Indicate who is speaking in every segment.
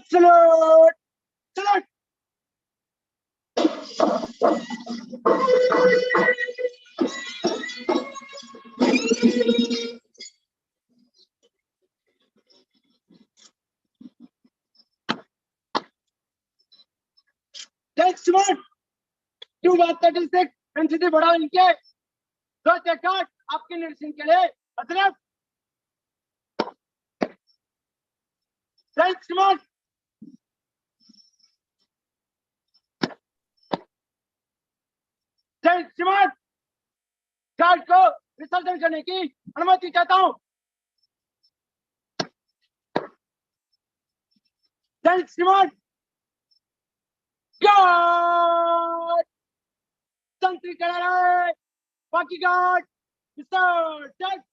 Speaker 1: Salute! Salute! Next one, 236 NCC बढ़ाओ इनके 2 से 4 आपके निर्देशन के लिए मतलब next one, next one, guard को विसर्जन करने की अनुमति चाहता हूं। next one, गार्ड संतरी करा रहे बाकी गार्ड विसर्जन।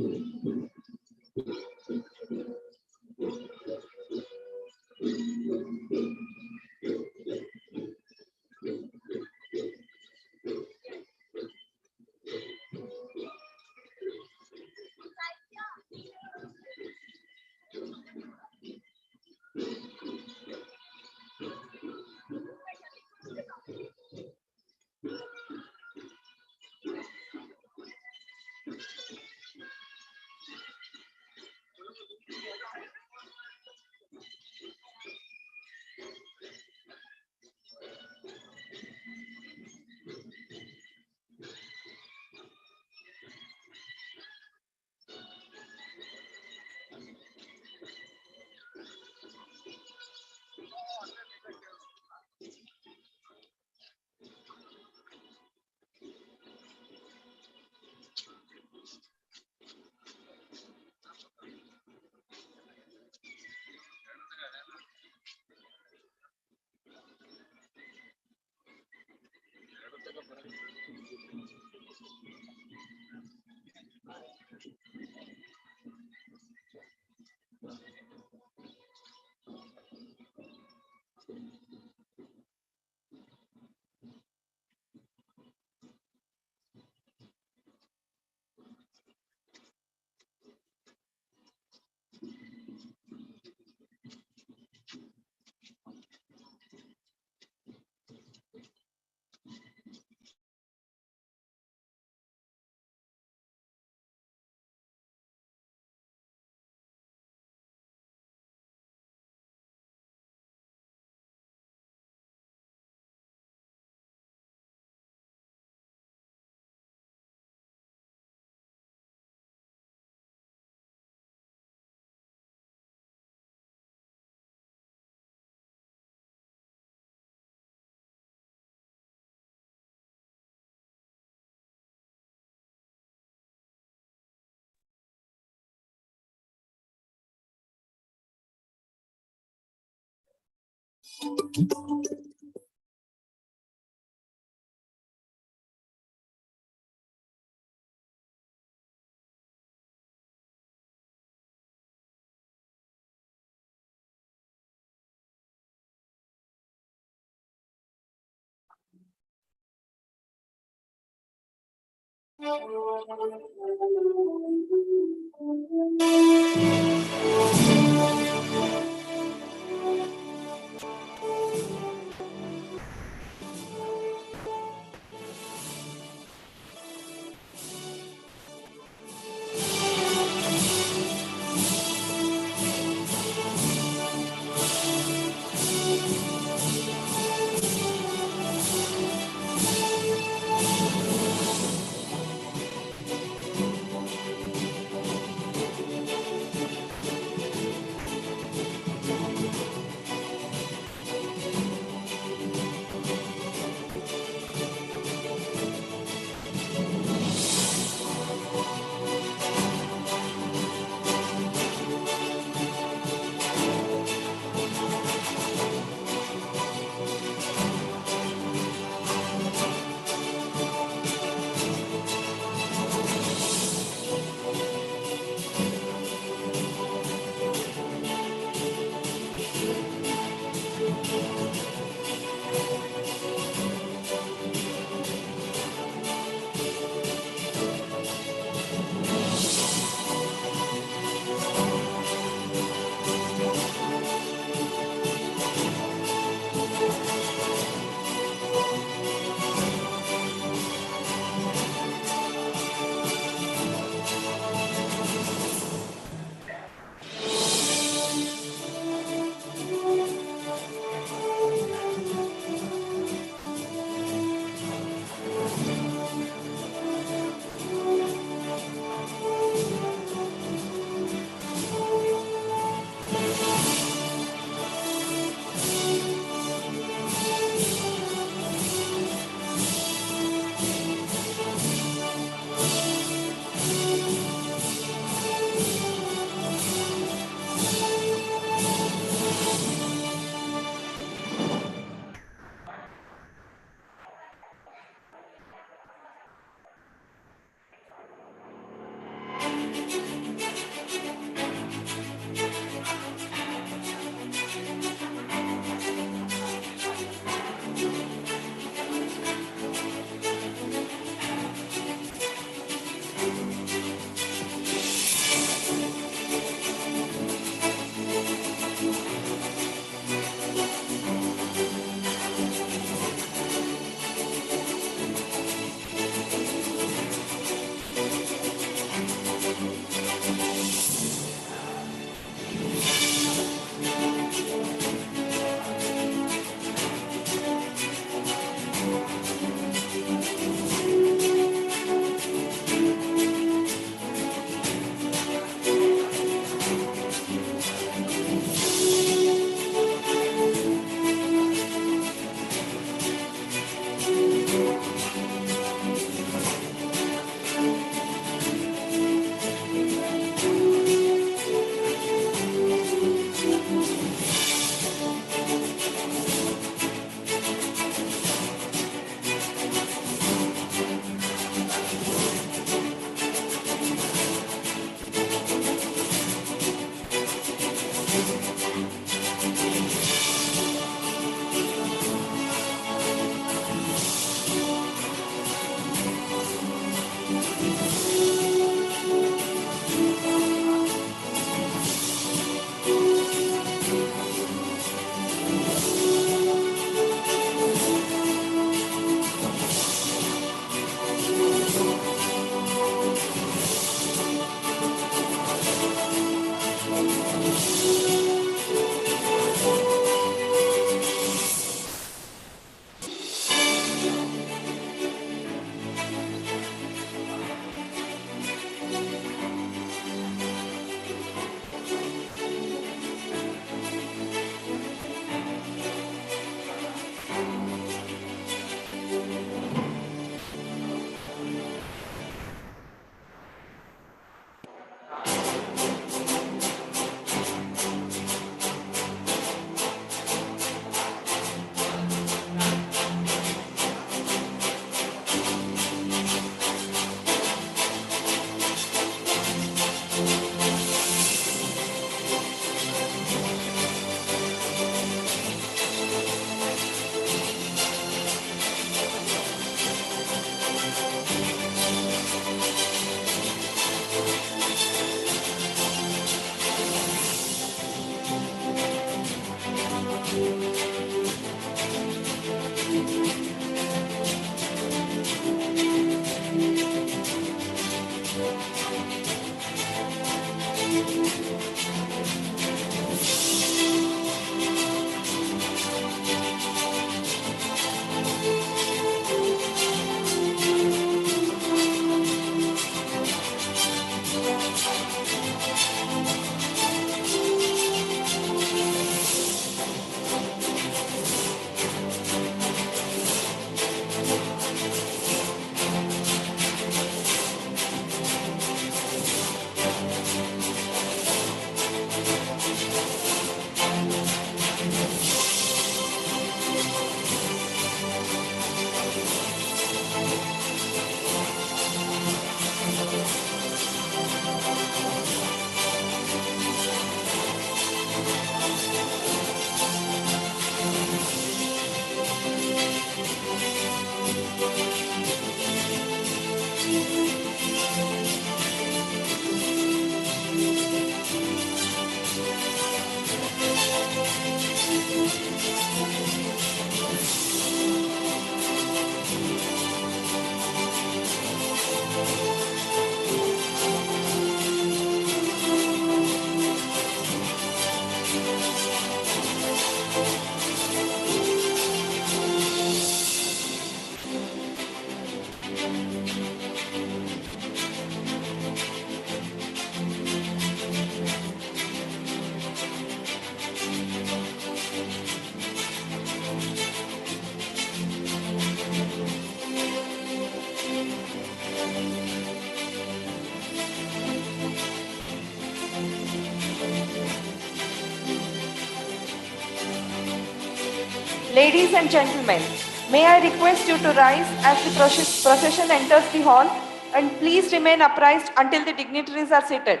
Speaker 2: Ladies and gentlemen, may I request you to rise as the procession enters the hall, and please remain upright until the dignitaries are seated.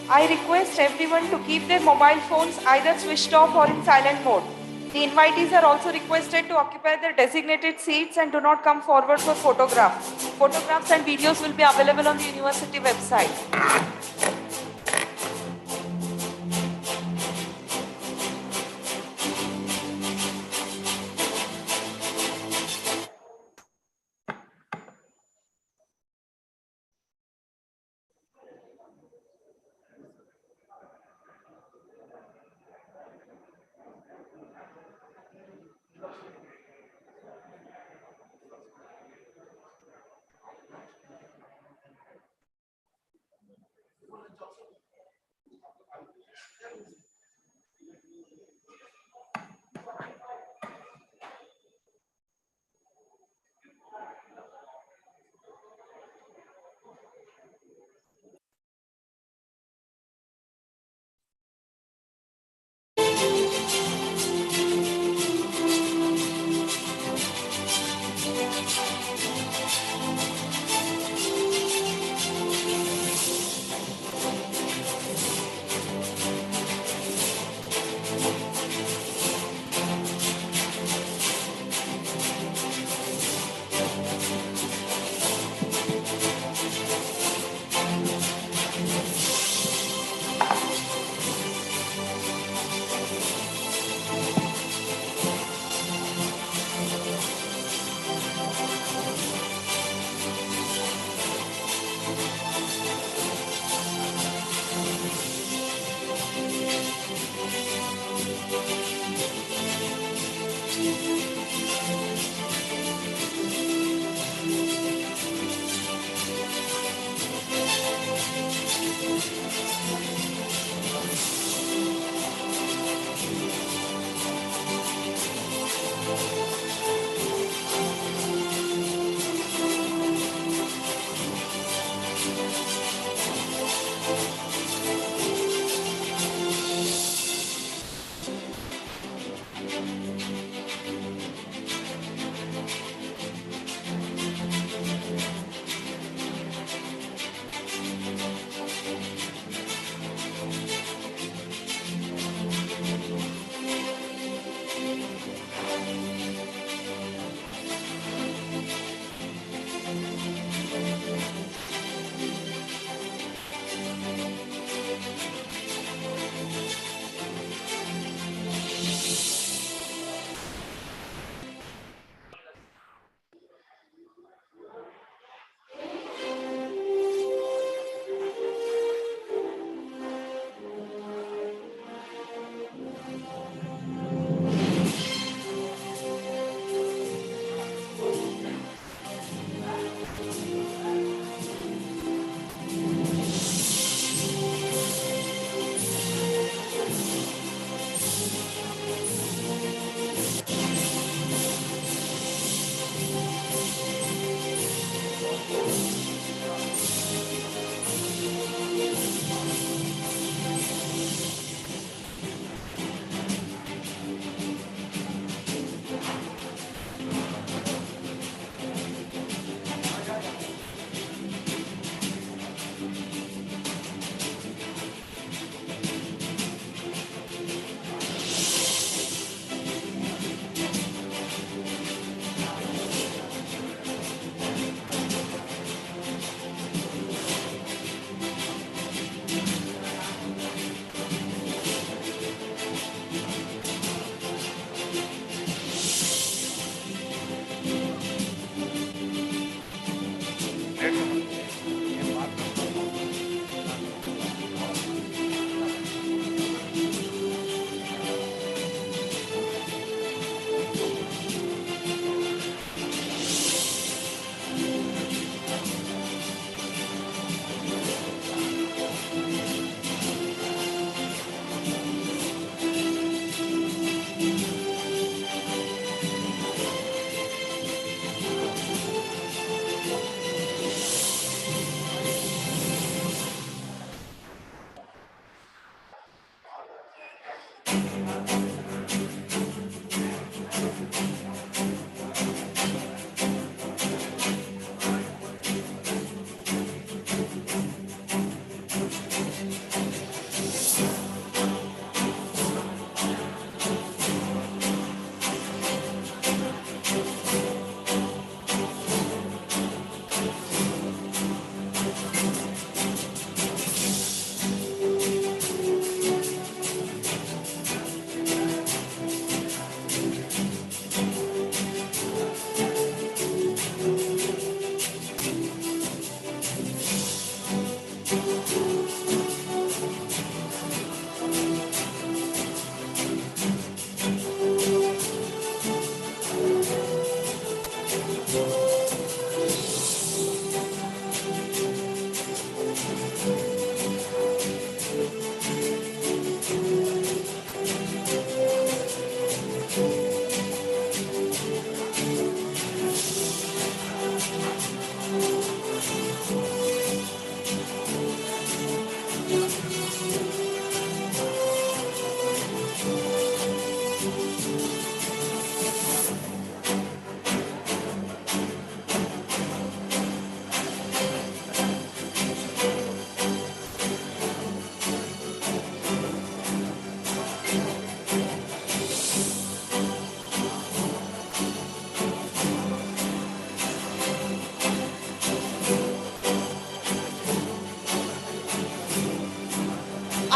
Speaker 2: I request everyone to keep their mobile phones either switched off or in silent mode. The invitees are also requested to occupy their designated seats and do not come forward for photographs. Photographs and videos will be available on the university website.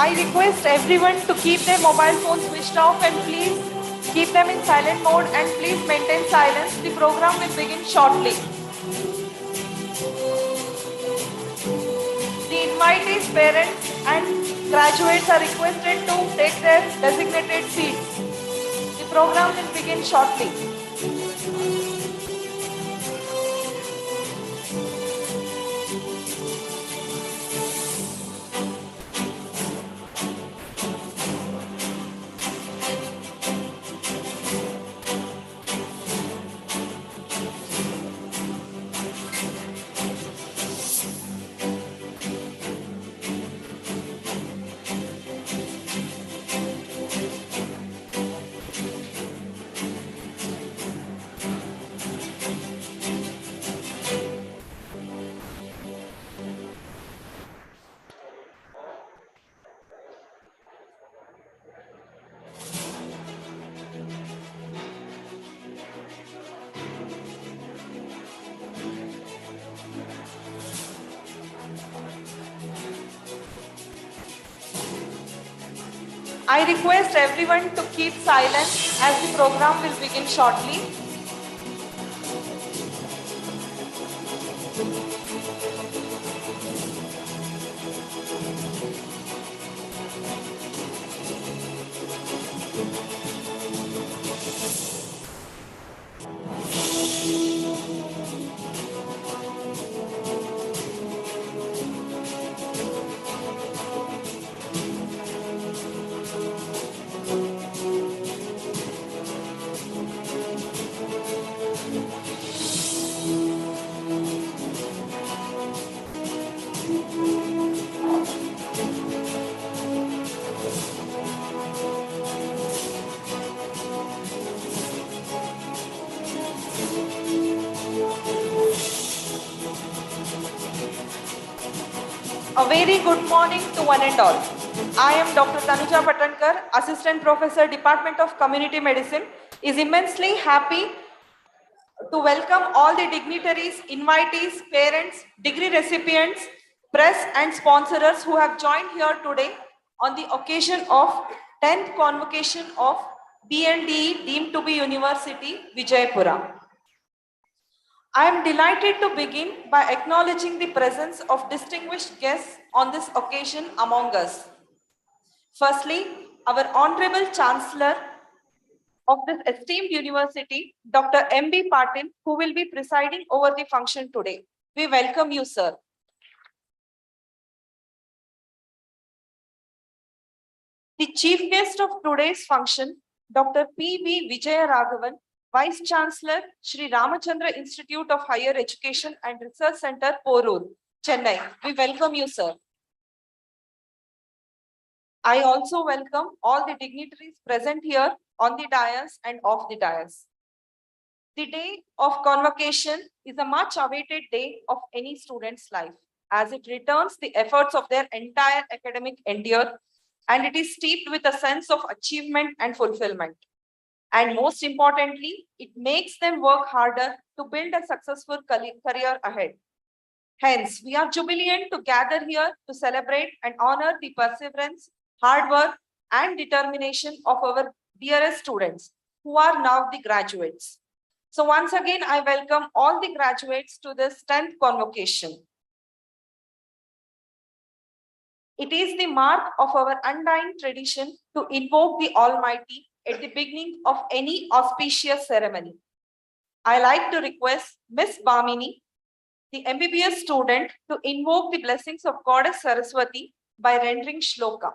Speaker 2: I request everyone to keep their mobile phones switched off and please keep them in silent mode and please maintain silence. The program will begin shortly. The invitees, parents and graduates are requested to take their designated seats. The program will begin shortly. I request everyone to keep silence as the program will begin shortly. A very good morning to one and all. I am Dr. Tanuja Patankar, Assistant Professor, Department of Community Medicine, is immensely happy to welcome all the dignitaries, invitees, parents, degree recipients, press and sponsors who have joined here today on the occasion of 10th Convocation of BLDE deemed to be University, Vijayapura. I am delighted to begin by acknowledging the presence of distinguished guests on this occasion among us. Firstly, our Honorable Chancellor of this esteemed university, Dr. M.B. Patil, who will be presiding over the function today. We welcome you, sir. The chief guest of today's function, Dr. P.V. Vijayaraghavan, Vice Chancellor, Shri Ramachandra Institute of Higher Education and Research Center, Porur, Chennai. We welcome you, sir. I also welcome all the dignitaries present here on the dais and off the dais. The day of convocation is a much awaited day of any student's life, as it returns the efforts of their entire academic endeavor, and it is steeped with a sense of achievement and fulfillment. And most importantly, it makes them work harder to build a successful career ahead. Hence, we are jubilant to gather here to celebrate and honor the perseverance, hard work, and determination of our dearest students, who are now the graduates. So once again, I welcome all the graduates to this 10th convocation. It is the mark of our undying tradition to invoke the Almighty at the beginning of any auspicious ceremony. I like to request Miss Bamini, the MBBS student, to invoke the blessings of Goddess Saraswati by rendering shloka.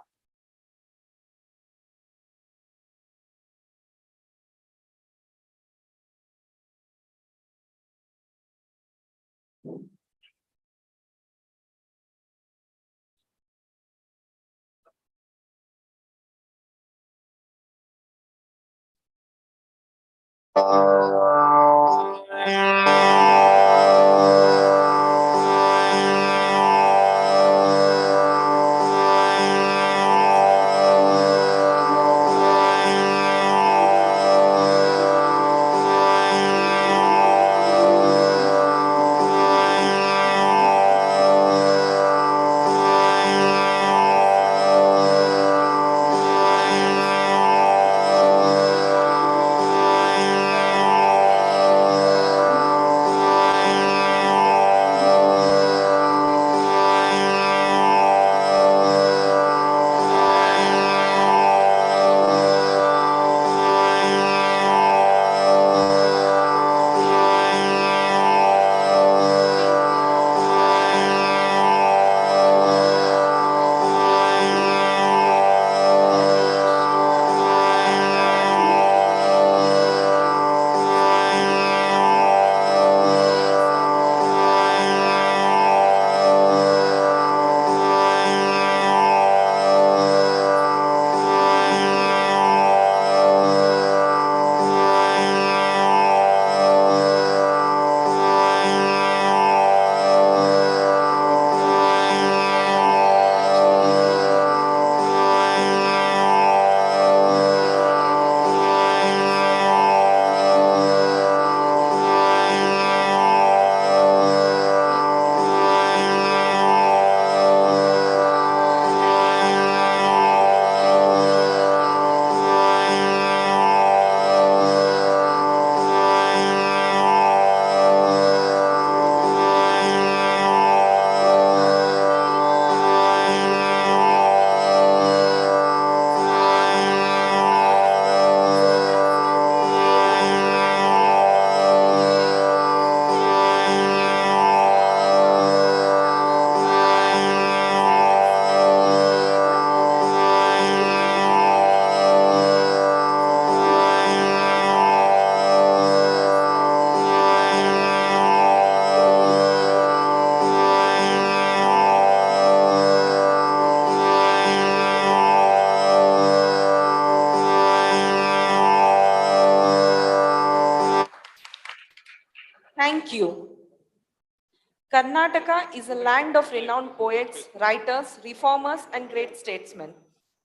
Speaker 2: Thank you. Karnataka is a land of renowned poets, writers, reformers, and great statesmen.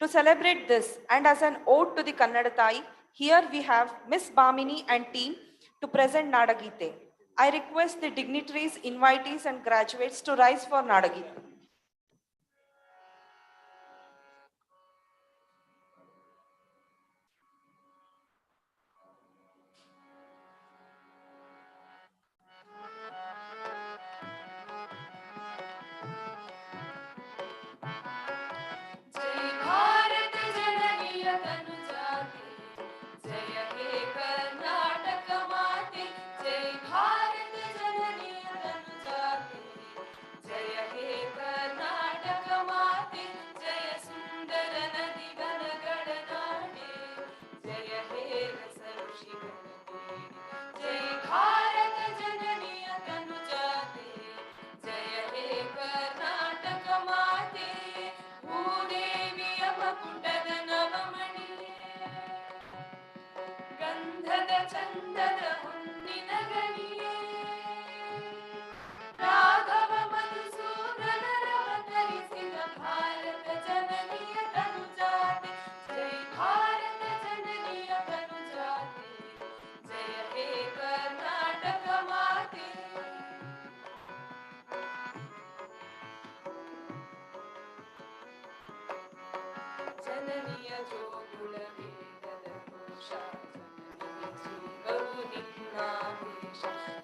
Speaker 2: To celebrate this and as an ode to the Kannada Thai, here we have Miss Bamini and team to present Nadagite. I request the dignitaries, invitees, and graduates to rise for Nadagite.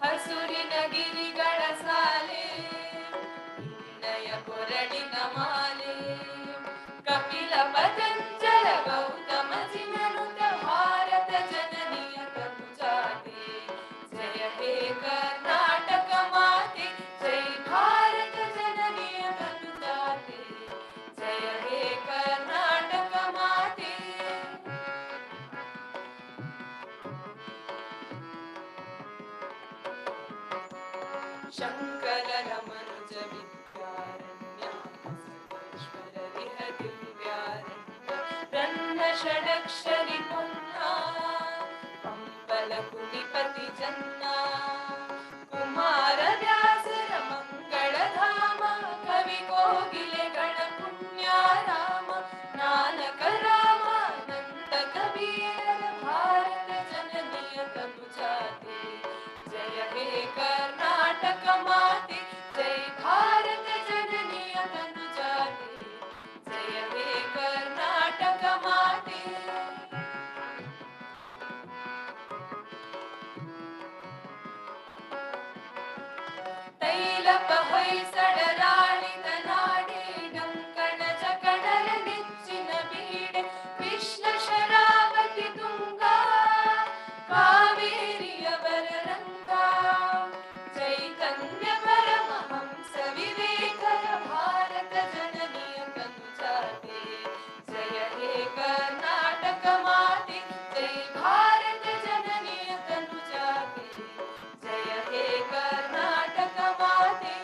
Speaker 3: ಹಸುರಿನ ಗಿರಿಗಳ ಸಾಲೆ ನಿನ್ನಯ ಕೊರಳಿನ ಮಾಲೆ ಕಪಿಲ ಪತಂಜಲ ಗೌತಮ ಜಿನನುತ ಭಾರತ ಜನನಿಯ ಕನುಜಾತೆ ಜಯ ಹೇ ಕರ್ನಾಟಕ ಮಾತೆ ಜೈ ಭಾರತ ಜನನಿಯ ಕನುಜಾತೆ ಜಯ ಹೇ ಕರ್ನಾಟಕ ಮಾತೆ ಶಂಕರರ ಮನುಜ ವಿದ್ಯಾರಣ್ಯ ಸರ್ವೇಶ್ವರ ವಿಹ ದಿವ್ಯಾರಣ್ಯ ರನ್ನ ಷಡಕ್ಷರಿ ಪುಣ್ಯ ಪಂಪಲ ಕುಡಿಪತಿ ಜನ್ನ ಕುಮಾರ ವ್ಯಾಸರ ಮಂಗಳಧಾಮ ಕವಿ ಕೋಗಿಲೆಗಳ ಪುಣ್ಯಾರಾಮ ನಾನಕ ರಾಮ ನಂದ ಕಬೀರರ ಭಾರತ ಜನನಿಯ ಕನುಜಾತೆ ಜಯ ಹೇ ಕರ್ನಾಟಕ ಮಾತೆ ಜೈ ಭಾರತ ಜನನಿಯ ಕನುಜಾತೆ ಜಯ ಹೇ ಕರ್ನಾಟಕ ಮಾತೆ ತೈಲಪ ಹೊಯ್ಸಳರಾಳಿದ ನಾಡೆ ಗಂಕಣ ಜಕಣರ ನೆಚ್ಚಿನ ಬೀಡೆ ಕೃಷ್ಣ ಶರಾವತಿ ತುಂಗ ಕಾವೇರಿಯವರ ರಂಗ ಚೈತನ್ಯ ಪರಮಹಂಸ ವಿವೇಕರ ಭಾರತ ಜನನಿಯ ಕನುಜಾತೆ ಜಯ ಹೇ ಕರ್ನಾಟಕ ಮಾತೆ ಜೈ ಭಾರತ ಜನನಿಯ ಕನುಜಾತೆ ಜಯ ಹೇ ಕರ್ನಾಟಕ ಮಾತೆ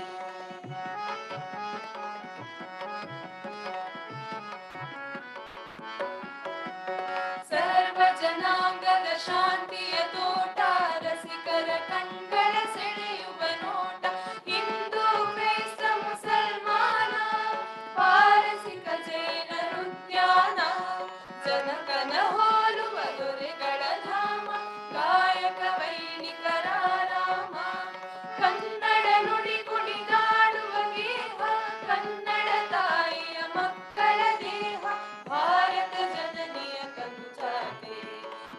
Speaker 3: ಸರ್ವ ಜನಾಂಗದ ಶಾಂತಿಯ ತೋಟ ರಸಿಕರ ಕಣ್ಗಳ ಸೆಳೆಯುವ ನೋಟ ಹಿಂದೂ ಕ್ರೈಸ್ತ ಮುಸಲ್ಮಾನ ಪಾರಸಿಕ ಜೈನರ ಉದ್ಯಾನ ಜನಕನ ಹೋಲುವ ದೊರೆಗಳ ಧಾಮ ಗಾಯಕ ವೈಣಿಕರ ರಾಮ ಕನ್ನಡ ನುಡಿ ಕುಣಿದಾಡುವ ಗೇಹ ಕನ್ನಡ ತಾಯಿಯ ಮಕ್ಕಳ ದೇಹ ಭಾರತ ಜನನಿಯ ಕನುಜಾತೆ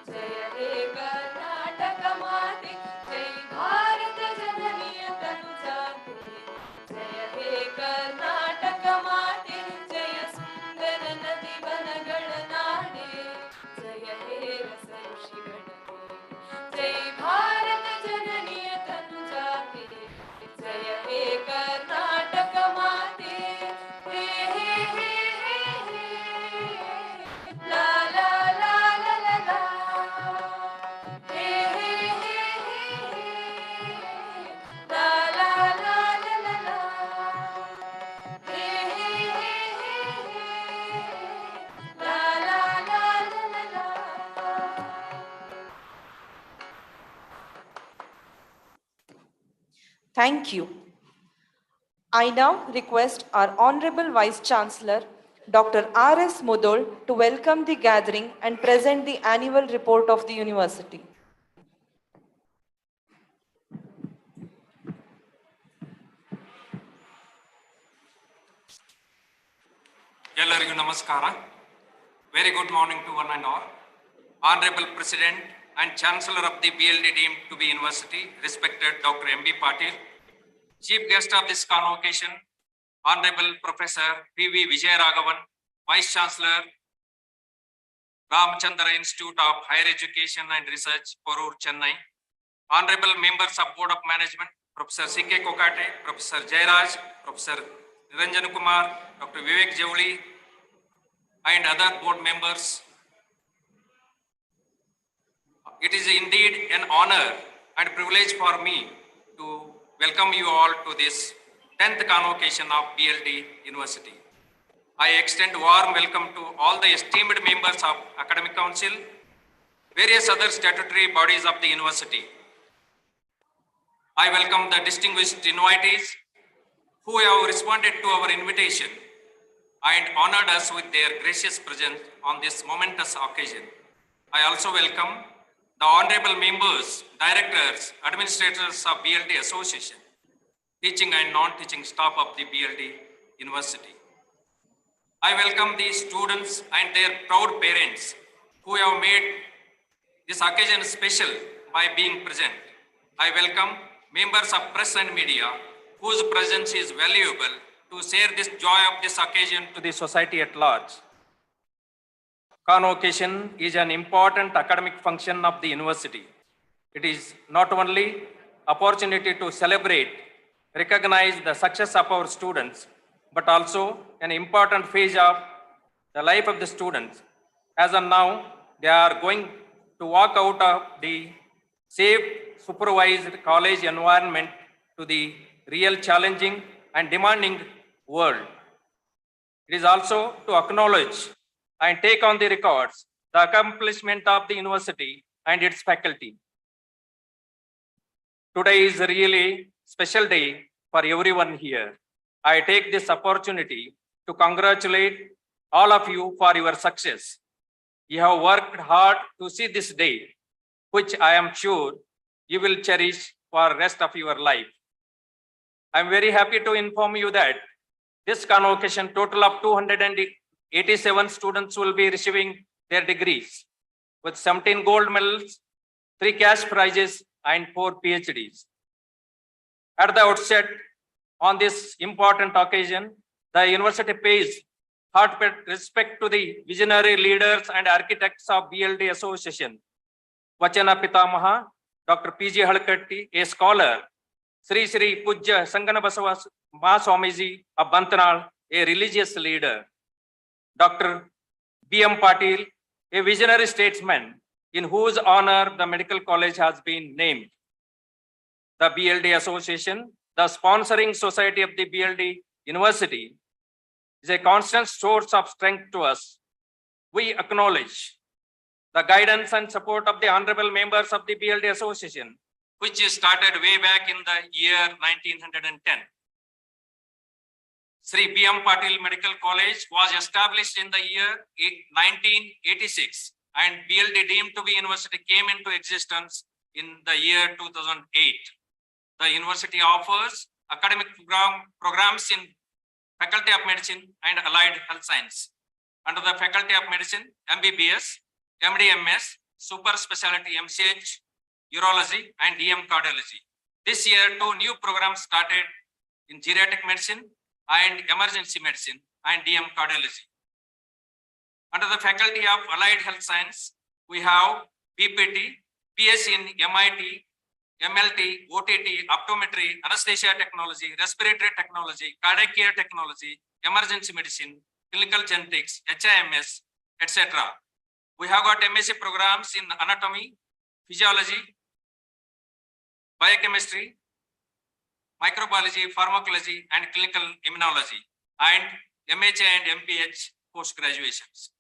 Speaker 3: ಜಯ ಹೇ ಕರ್ನಾಟಕ ಮಾತೆ ಜೈ ಭಾರತ ಜನನಿಯ ಕನುಜಾತೆ ಜಯ ಹೇ ಕರ್ನಾಟಕ ಮಾತೆ ಜಯ ಸುಂದರ ನದಿ ವನಗಳ ನಾಡೆ ಜಯ ಹೇ ರಸ ಋಷಿಗಳ ಜೈ ಭಾರತ ಜನನಿಯ ಕನುಜಾತೆ ಜಯ ಹೇ ಕರ್ನಾಟಕ ಮಾತೆ ಹೇ ಹೇ ಹೇ ಹೇ ಹೇ ಲಾ ಲಾ ಲಾ ಲಾ ಲಾ ಲಾ ಹೇ ಹೇ ಹೇ ಹೇ ಹೇ ಲಾ ಲಾ ಲಾ ಲಾ ಲಾ ಲಾ ಹೇ ಹೇ ಹೇ ಹೇ ಹೇ ಲಾ ಲಾ ಲಾ ಲಾ ಲಾ ಲಾ
Speaker 2: Thank you. I now request our Honorable Vice Chancellor, Dr. R.S. Mudol, to welcome the gathering and present the annual report of the university.
Speaker 4: ಎಲ್ಲರಿಗೂ ನಮಸ್ಕಾರ. Very good morning to one and all. Honorable President and Chancellor of the BLDE deemed to be University, respected Dr. M.B. Patil, Chief Guest of this convocation, Honorable Professor P.V. Vijayaraghavan, Vice Chancellor, Ramchandra Institute of Higher Education and Research, Porur, Chennai, Honorable Members of Board of Management, Professor C.K. Kokate, Professor Jairaj, Professor Niranjan Kumar, Dr. Vivek Javli, and other board members. It is indeed an honor and privilege for me to welcome you all to this 10th convocation of BLDE University. I extend warm welcome to all the esteemed members of Academic Council, various other statutory bodies of the university. I welcome the distinguished invitees who have responded to our invitation and honored us with their gracious presence on this momentous occasion. I also welcome the honorable members, directors, administrators of BLDE Association, teaching and non-teaching staff of the BLDE University. I welcome the students and their proud parents who have made this occasion special by being present. I welcome members of press and media whose presence is valuable to share this joy of this occasion to the society at large. Convocation is an important academic function of the university. It is not only opportunity to celebrate, recognize the success of our students, but also an important phase of the life of the students. As of now, they are going to walk out of the safe, supervised college environment to the real challenging and demanding world. It is also to acknowledge and take on the records the accomplishment of the university and its faculty. Today is a really special day for everyone here. I take this opportunity to congratulate all of you for your success. You have worked hard to see this day, which I am sure you will cherish for the rest of your life. I am very happy to inform you that this convocation, total of 287 students will be receiving their degrees with 17 gold medals, 3 cash prizes, and 4 PhDs. At the outset, on this important occasion, the university pays heartfelt respect to the visionary leaders and architects of BLDE Association, Vachana Pitamaha, Dr. P.G. Halkatti, a scholar, Shri Pujya Sangana Basava Swamiji of Bantanal, a religious leader, Dr. B.M. Patil, a visionary statesman in whose honor the medical college has been named. The BLDE Association, the sponsoring society of the BLDE University, is a constant source of strength to us. We acknowledge the guidance and support of the honorable members of the BLDE Association, which started way back in the year 1910. Shri B.M. Patil Medical College was established in the year 1986 and BLDE deemed to be university came into existence in the year 2008. The university offers academic programs in Faculty of Medicine and Allied Health Science. Under the Faculty of Medicine, MBBS, MD-MS, Super Specialty MCH, Urology and DM Cardiology. This year, 2 new programs started in Geriatric Medicine and Emergency Medicine and DM Cardiology. Under the Faculty of Allied Health Science, we have PPT, PS in MIT, MLT, OTT, optometry, anesthesia technology, respiratory technology, cardiac care technology, emergency medicine, clinical genetics, HIMS, etc. We have got MSc programs in anatomy, physiology, biochemistry, microbiology, pharmacology, and clinical immunology, and MHA and MPH post-graduations.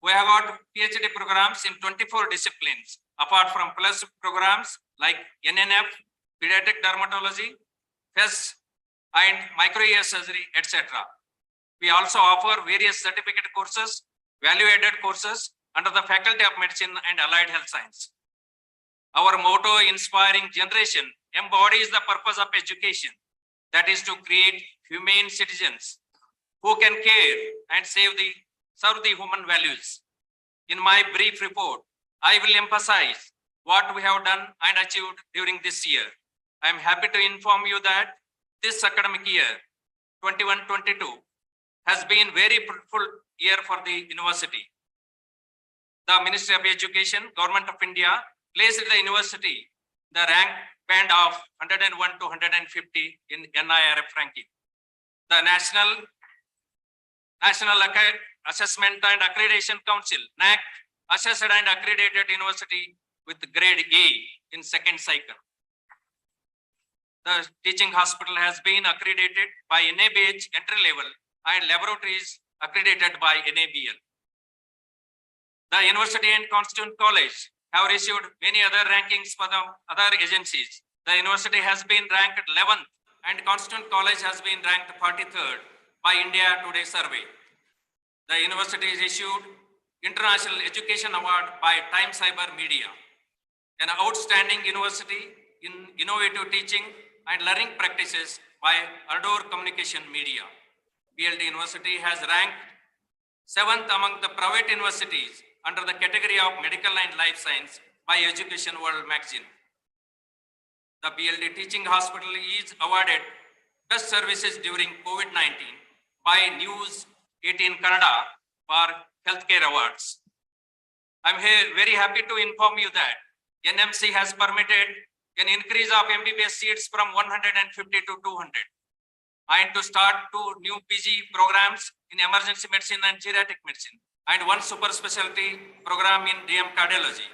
Speaker 4: We have got PhD programs in 24 disciplines, apart from plus programs like NNF, pediatric dermatology, FES, and micro-ear surgery, etc. We also offer various certificate courses, value-added courses under the Faculty of Medicine and Allied Health Science. Our motto, inspiring generation, embodies the purpose of education, that is to create humane citizens who can care and serve the human values. In my brief report, I will emphasize what we have done and achieved during this year. I am happy to inform you that this academic year, 21-22, has been very fruitful year for the university. The Ministry of Education, Government of India, placed the university the rank band of 101 to 150 in NIRF ranking. The National Assessment and Accreditation Council, NAAC, assessed and accredited university with grade A in second cycle. The teaching hospital has been accredited by NABH entry level and laboratories accredited by NABL. The university and Constituent College have received many other rankings for the other agencies. The university has been ranked 11th and Constituent College has been ranked 43rd by India Today survey. The university is issued International Education Award by Time Cyber Media, an outstanding university in innovative teaching and learning practices by Ardor Communication Media. BLDE University has ranked 7th among the private universities under the category of medical and life science by Education World magazine. The BLDE Teaching Hospital is awarded best services during COVID-19 by News 18 Kannada for Healthcare Awards. I'm here very happy to inform you that NMC has permitted an increase of MBBS seats from 150 to 200 and to start 2 new PG programs in emergency medicine and geriatric medicine and 1 super specialty program in DM cardiology.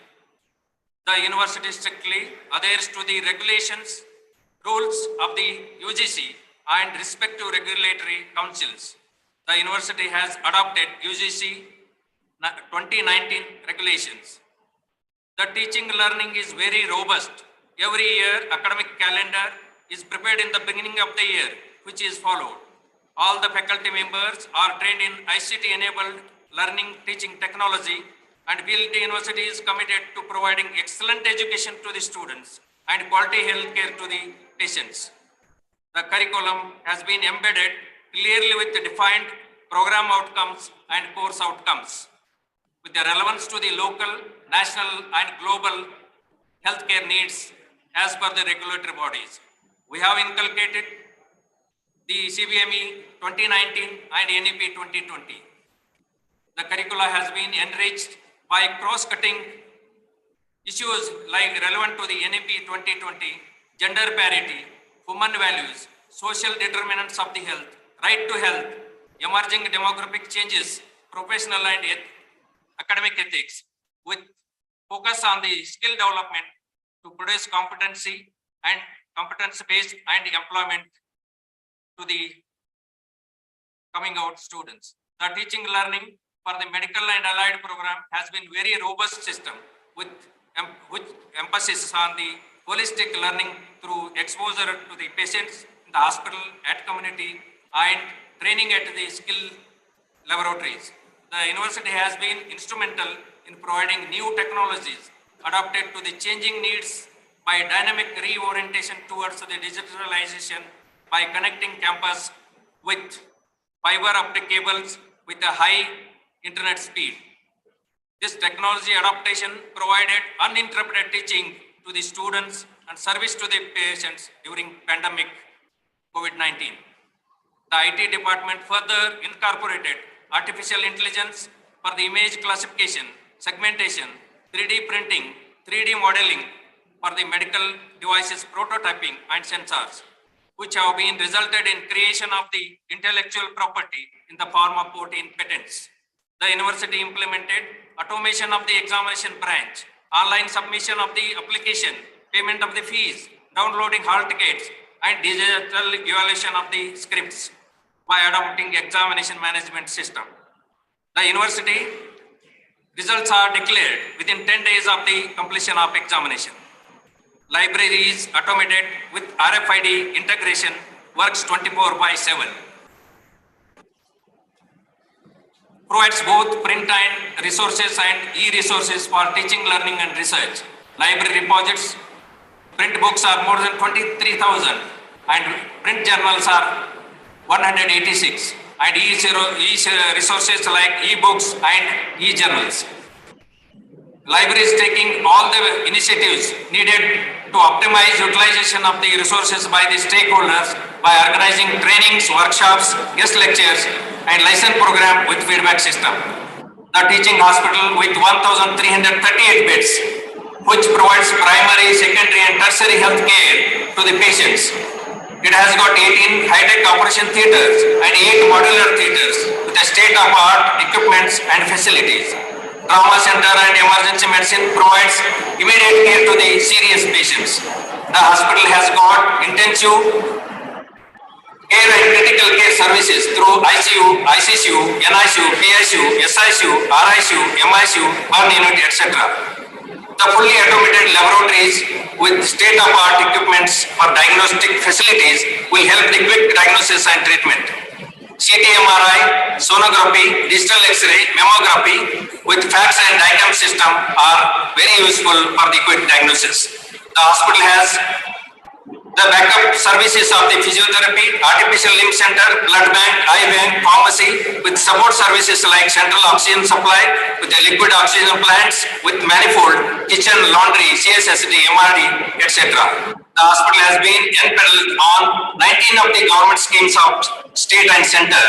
Speaker 4: The university strictly adheres to the regulations, rules of the UGC and respective regulatory councils. The university has adopted UGC 2019 regulations. The teaching learning is very robust. Every year, academic calendar is prepared in the beginning of the year, which is followed. All the faculty members are trained in ICT-enabled learning teaching technology, and BLDE University is committed to providing excellent education to the students and quality healthcare to the patients. The curriculum has been embedded clearly with the defined program outcomes and course outcomes, with the relevance to the local, national, and global healthcare needs as per the regulatory bodies. We have inculcated the CBME 2019 and NEP 2020. The curricula has been enriched by cross-cutting issues like relevant to the NEP 2020, gender parity, human values, social determinants of the health, right to health, emerging demographic changes, professional and academic ethics, with focus on the skill development to produce competency and competence-based and employment to the coming out students. The teaching learning for the medical and allied program has been very robust system with emphasis on the holistic learning through exposure to the patients in the hospital, at community, and training at the skill laboratories. The university has been instrumental in providing new technologies adapted to the changing needs by dynamic reorientation towards the digitalization by connecting campus with fiber optic cables with a high internet speed. This technology adaptation provided uninterrupted teaching to the students and service to the patients during pandemic COVID-19. The IT department further incorporated artificial intelligence for the image classification, segmentation, 3D printing, 3D modeling for the medical devices prototyping and sensors, which have been resulted in creation of the intellectual property in the form of 14 patents. The university implemented automation of the examination branch, online submission of the application, payment of the fees, downloading hall tickets, and digital evaluation of the scripts by adopting examination management system. The university results are declared within 10 days of the completion of examination. Library is automated with RFID integration, works 24/7. Provides both print and resources and e-resources for teaching, learning and research. Library repositories, print books are more than 23,000 and print journals are 186 and e-resources like e-books and e-journals. Library is taking all the initiatives needed to optimize utilization of the resources by the stakeholders by organizing trainings, workshops, guest lectures and license program with feedback system. The teaching hospital with 1,338 beds, which provides primary, secondary and tertiary health care to the patients. It has got 18 high-tech operation theatres and 8 modular theatres with a state-of-the-art equipments and facilities. Trauma center and emergency medicine provides immediate care to the serious patients. The hospital has got intensive care and critical care services through ICU, ICCU, NICU, PICU, SICU, RICU, MICU, burn unit, etc. The fully automated laboratories with state-of-the-art equipments for diagnostic facilities will help the quick diagnosis and treatment. CT MRI, sonography, digital X-ray, mammography with fax and DICOM system are very useful for the quick diagnosis. The hospital has the backup services of the physiotherapy, artificial limb center, blood bank, eye bank, pharmacy with support services like central oxygen supply with the liquid oxygen plants with manifold, kitchen, laundry, CSSD, MRD, etc. The hospital has been empaneled on 19 of the government schemes of state and center,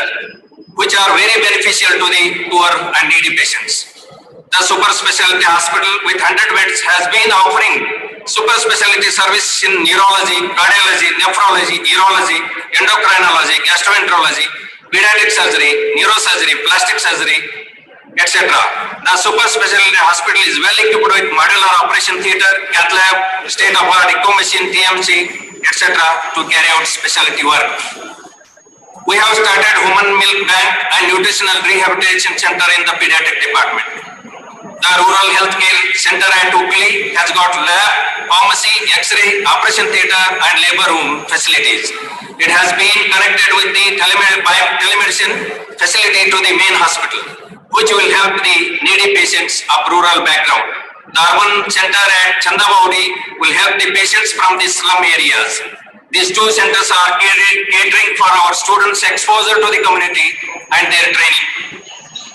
Speaker 4: which are very beneficial to the poor and needy patients. The super specialty hospital with 100 beds has been offering super specialty service in neurology, cardiology, nephrology, urology, endocrinology, gastroenterology, pediatric surgery, neurosurgery, plastic surgery, etc. The super specialty hospital is well equipped with modular operation theatre, cath lab, state-of-the-art echo machine, TMC, etc. to carry out specialty work. We have started Human Milk Bank and Nutritional Rehabilitation Center in the pediatric department. The Rural Healthcare Center at Hooghly has got lab, pharmacy, X-ray, operation theatre and labour room facilities. It has been connected with the telemedicine facility to the main hospital, which will help the needy patients of rural background. The urban center at Chandabaudi will help the patients from the slum areas. These two centers are catering for our students' exposure to the community and their training.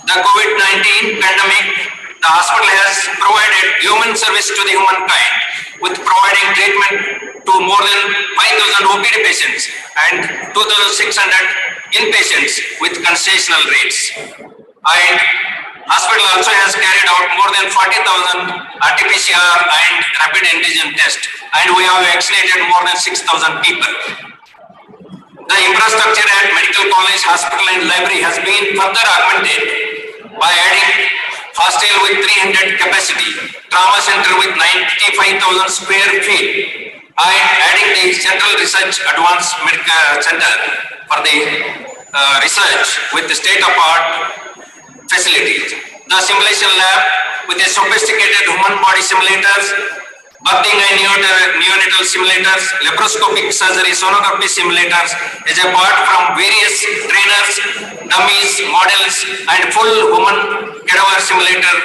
Speaker 4: The COVID-19 pandemic, the hospital has provided human service to the humankind with providing treatment to more than 5,000 OPD patients and 2,600 inpatients with concessional rates. And hospital also has carried out more than 40,000 RT-PCR and rapid antigen tests, and we have vaccinated more than 6,000 people. The infrastructure at medical college, hospital and library has been further augmented by adding hostel with 300 capacity, trauma center with 95,000 square feet, and adding the Central Research Advanced Medical Center for the research with the state-of-the-art facilities. The simulation lab with the sophisticated human body simulators, birthing and neonatal simulators, laparoscopic surgery, sonography simulators is apart from various trainers, dummies, models and full human cadaver simulator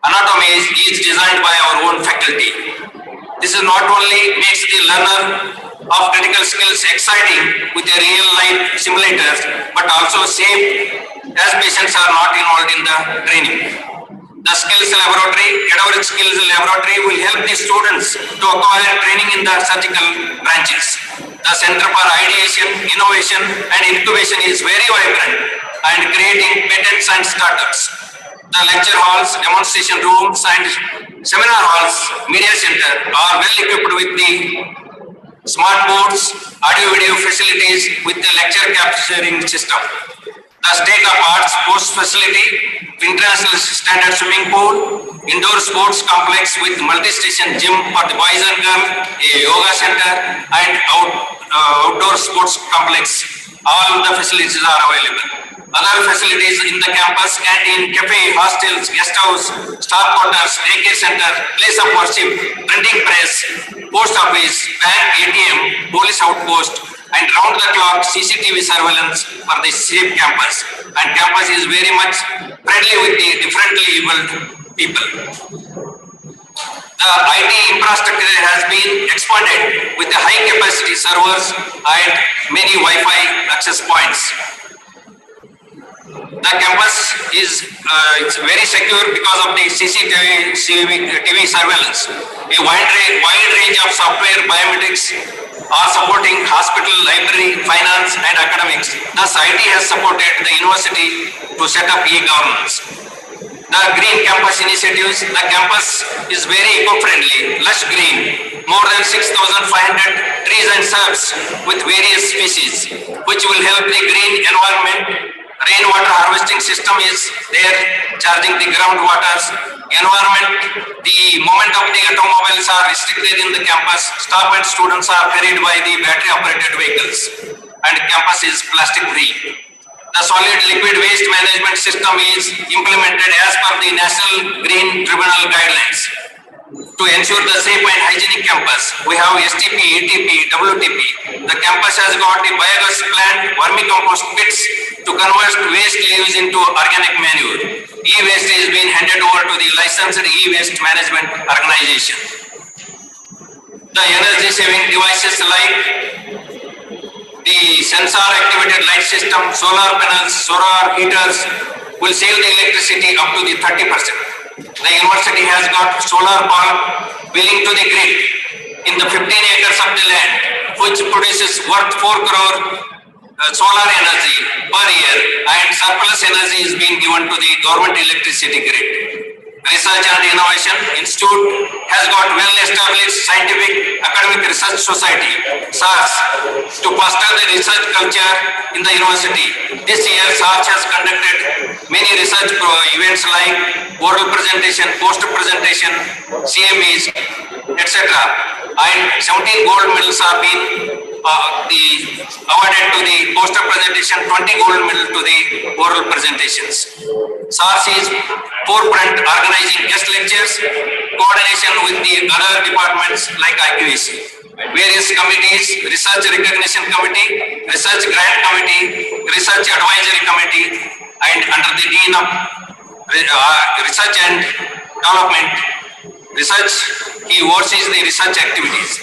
Speaker 4: anatomy is designed by our own faculty. This is not only makes the learner of critical skills exciting with the real life simulators, but also safe as patients are not involved in the training. The skills laboratory, cadaveric skills laboratory will help the students to acquire training in the surgical branches. The Center for Ideation, Innovation and Incubation is very vibrant and creating patents and startups. The lecture halls, demonstration rooms and seminar halls, media center are well equipped with the smart boards, audio video facilities with the lecture capturing system. The state-of-the-art sports facility, international standard swimming pool, indoor sports complex with multi-station gym for the boys and girls, a yoga center and outdoor sports complex. All the facilities are available.
Speaker 5: Other facilities in the campus: canteen, cafe, hostels, guest house, staff quarters, daycare center, place of worship, printing press, post office, bank, ATM, police outpost, and round-the-clock CCTV surveillance for the safe campus. And campus is very much friendly with the differently abled people. The IT infrastructure has been expanded with the high-capacity servers and many Wi-Fi access points. The campus is it's very secure because of the CCTV surveillance. A wide range of software biometrics are supporting hospital, library, finance, and academics. Thus, IT has supported the university to set up e-governance. The green campus initiatives: the campus is very eco-friendly, lush green, more than 6,500 trees and shrubs with various species, which will help the green environment. Rainwater harvesting system is there, charging the groundwaters. Environment: the movement of the automobiles are restricted in the campus. Staff and students are carried by the battery operated vehicles, and campus is plastic free. The solid liquid waste management system is implemented as per the National Green Tribunal guidelines. To ensure the safe and hygienic campus, we have STP, ATP, WTP. The campus has got the biogas plant, vermicompost pits to convert waste leaves into organic manure. E-waste is being handed over to the licensed e-waste management organization. The energy saving devices like the sensor activated light system, solar panels, solar heaters will save the electricity up to the 30%. The university has got solar bulb billing to the grid in the 15 acres of the land, which produces worth 4 crore solar energy per year, and surplus energy is being given to the government electricity grid. Research and Innovation Institute has got well-established scientific academic research society, SARS, to foster the research culture in the university. This year, SARS has conducted many research events like oral presentation, poster presentation, CMEs, etc. And 17 gold medals are being awarded to the poster presentation, 20 gold medals to the oral presentations. SARS is forefront organizing guest lectures, coordination with the other departments like IQAC. Various committees: Research Recognition Committee, Research Grant Committee, Research Advisory Committee, and under the Dean of Research and Development, Research, he oversees the research activities.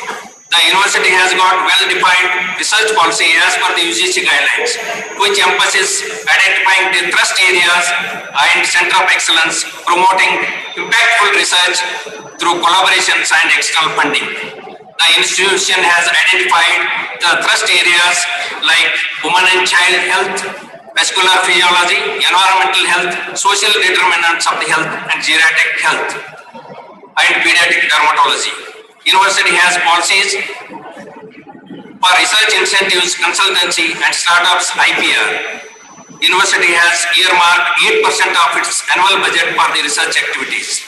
Speaker 5: The university has got well-defined research policy as per the UGC guidelines, which emphasizes identifying the thrust areas and center of excellence, promoting impactful research through collaborations and external funding. The institution has identified the thrust areas like women and child health, vascular physiology, environmental health, social determinants of the health, and geriatric health, and pediatric dermatology. University has policies for research incentives, consultancy, and startups, IPR. University has earmarked 8% of its annual budget for the research activities.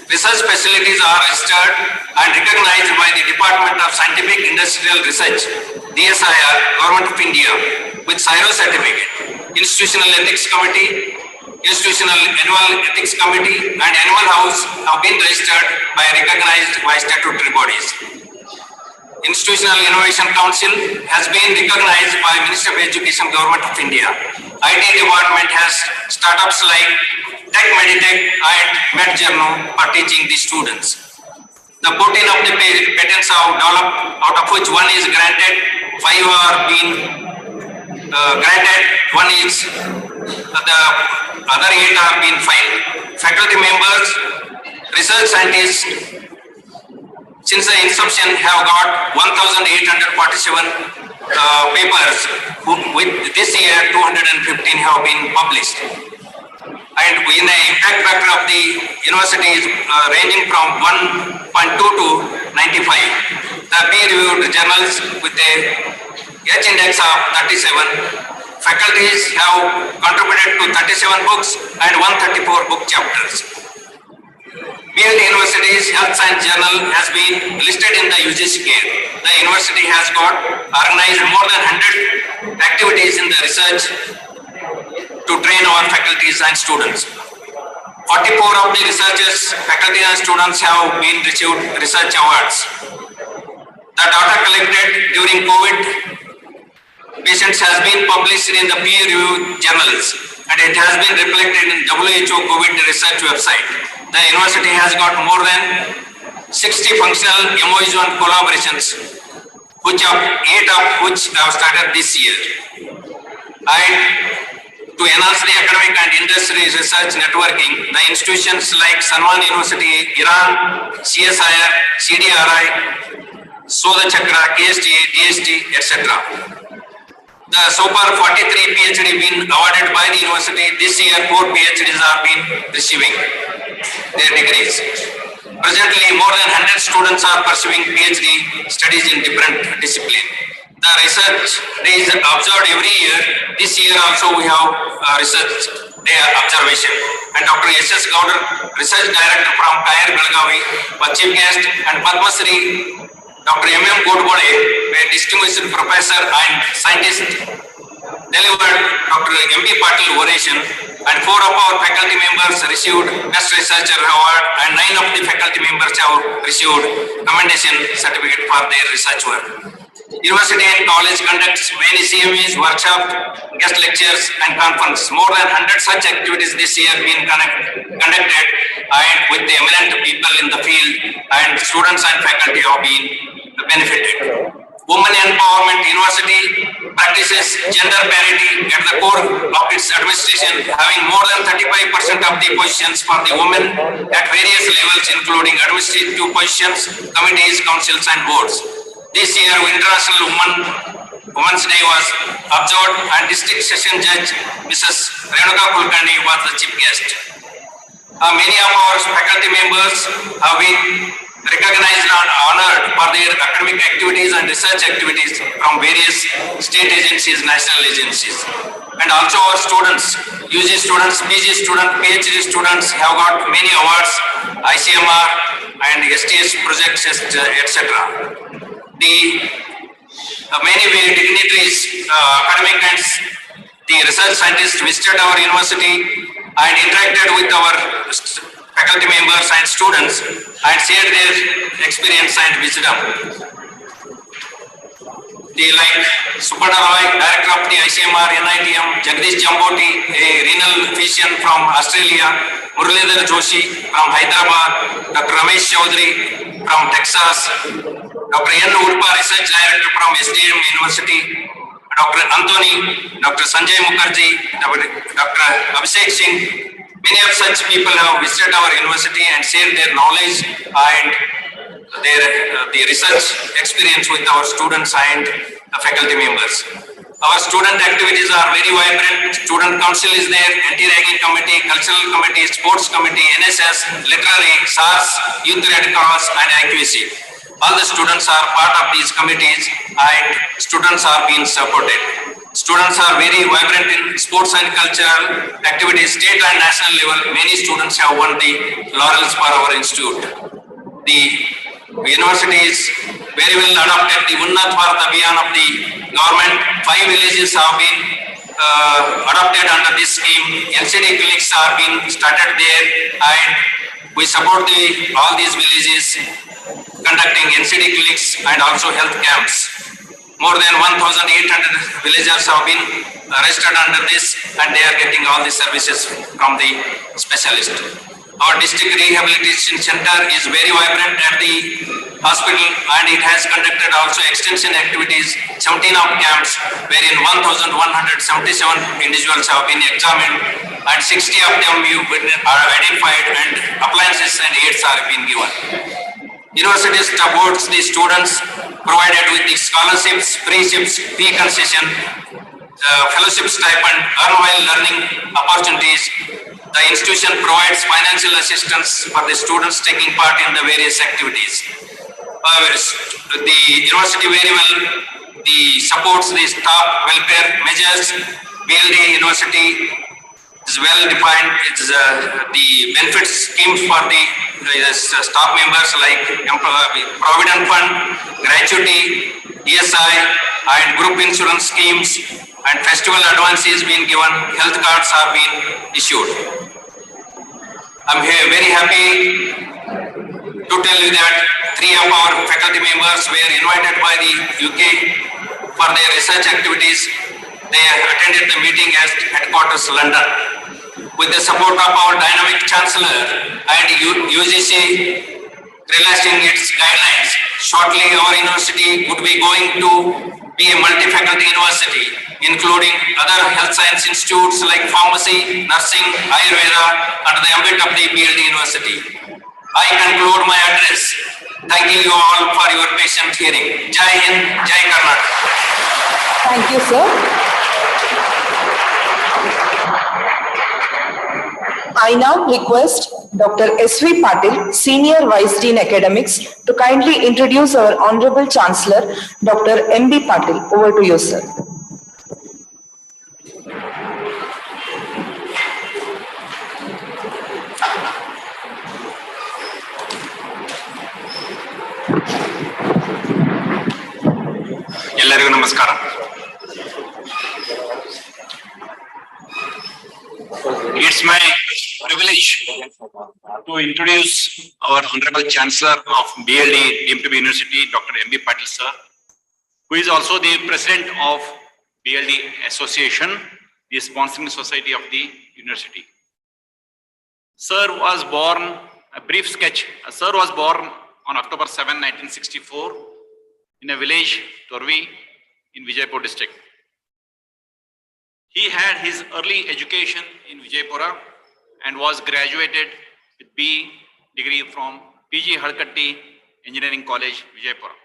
Speaker 5: Research facilities are registered and recognized by the Department of Scientific Industrial Research, DSIR, Government of India, with CSIRO certificate. Institutional Ethics Committee, Institutional Annual Ethics Committee, and Annual House have been registered by recognized by statutory bodies. Institutional Innovation Council has been recognized by Ministry of Education, Government of India. IT department has startups like Tech Meditech and MedJourno for teaching the students. The 14 of the patents are developed, out of which one is granted, 5 are being granted, one is the other 8 are being filed. Faculty members, research scientists, since the inception have got 1,847 papers, with this year 215 have been published. And in the impact factor of the university is ranging from 1.2 to 95. The peer-reviewed journals with a H index of 37. Faculties have contributed to 37 books and 134 book chapters. BLDE University's Health Science Journal has been listed in the UGC care. The university has got organized more than 100 activities in the research to train our faculties and students. 44 of the researchers, faculty and students have been received research awards. The data collected during COVID patients has been published in the peer-reviewed journals and it has been reflected in WHO COVID research website. The university has got more than 60 functional MOUs and collaborations, which have 8 of which have started this year. And to enhance the academic and industry research networking, the institutions like Salman University, Iran, CSIR, CDRI, Soda Chakra, KSTA, DST, etc. The so far 43 PhD been awarded by the university. This year 4 PhDs are been receiving their degrees. Presently more than 100 students are pursuing PhD studies in different disciplines. The research day is observed every year. This year also we have research day observation. And Dr. S.S. Gowder, research director from Kair Belgavi, was chief guest, and Padma Shri Dr. M.M. Godbole, a distinguished professor and scientist, delivered Dr. M.B. Patil oration, and 4 of our faculty members received Best Researcher Award, and 9 of the faculty members have received commendation certificate for their research work. University and college conducts many CMEs, workshops, guest lectures and conferences. More than 100 such activities this year being conducted and with the eminent people in the field, and students and faculty have been benefited. Women Empowerment University practices gender parity at the core of its administration, having more than 35% of the positions for the women at various levels, including administrative positions, committees, councils and boards. This year, International Women's Day was observed, and District Session Judge Mrs. Renuka Kulkarni was the chief guest. Many of our faculty members have been recognized and honored for their academic activities and research activities from various state agencies, national agencies. And also our students, UG students, PG students, PhD students have got many awards, ICMR and STS projects, etc. The many dignitaries, academic and the research scientists visited our university and interacted with our faculty members and students and shared their experience and wisdom. Like Suparna Roy, Director of the ICMR, NITM, Jagdish Jamboti, a renal physician from Australia, Muralidhar Joshi from Hyderabad, Dr. Ramesh Chaudhary from Texas, Dr. N. Urpa, Research Director from SDM University, Dr. Anthony, Dr. Sanjay Mukherjee, Dr. Abhishek Singh. Many of such people have visited our university and shared their knowledge and the research experience with our students and faculty members. Our student activities are very vibrant. Student council is there, anti-ragging committee, cultural committee, sports committee, NSS, literary, SARS, youth Red Cross and accuracy. All the students are part of these committees and students are being supported. Students are very vibrant in sports and cultural activities, state and national level. Many students have won the laurels for our institute. The university is very well adopted the Unnat Bharat Abhiyan of the government. 5 villages have been adopted under this scheme. NCD clinics are being started there, and we support all these villages conducting NCD clinics and also health camps. More than 1,800 villagers have been registered under this, and they are getting all the services from the specialist. Our district rehabilitation center is very vibrant at the hospital, and it has conducted also extension activities, 17 of camps, wherein 1,177 individuals have been examined, and 60 of them are identified, and appliances and aids are being given. University supports the students provided with the scholarships, free concession, fellowship stipend, earn while learning opportunities. The institution provides financial assistance for the students taking part in the various activities. The university very well supports the staff welfare measures. BLDE University is well defined. It's the benefit schemes for the staff members like Provident Fund, gratuity, ESI and group insurance schemes, and festival advances being given, health cards are being issued. I'm here very happy to tell you that 3 of our faculty members were invited by the UK for their research activities. They attended the meeting at headquarters London. With the support of our dynamic chancellor and UGC relaxing its guidelines, shortly our university would be going to be a multi-faculty university, including other health science institutes like pharmacy, nursing, Ayurveda, under the ambit of the BLDE University. I conclude my address, thanking you all for your patient hearing. Jai Hind, Jai Karnataka.
Speaker 2: Thank you, sir. I now request Dr. S.V. Patil, Senior Vice Dean Academics, to kindly introduce our Honorable Chancellor, Dr. M.B. Patil. Over to you, sir.
Speaker 5: ಎಲ್ಲರಿಗೂ ನಮಸ್ಕಾರ. It's my privilege to introduce our Honorable Chancellor of BLDE deemed to be University, Dr. M.B. Patil sir, who is also the President of BLDE Association, the sponsoring society of the university. Sir was born, a brief sketch, sir was born on October 7, 1964 in a village, Torvi, in Vijayapura district. He had his early education in Vijayapura and was graduated with B degree from PG Hadkatti Engineering College, Vijayapura.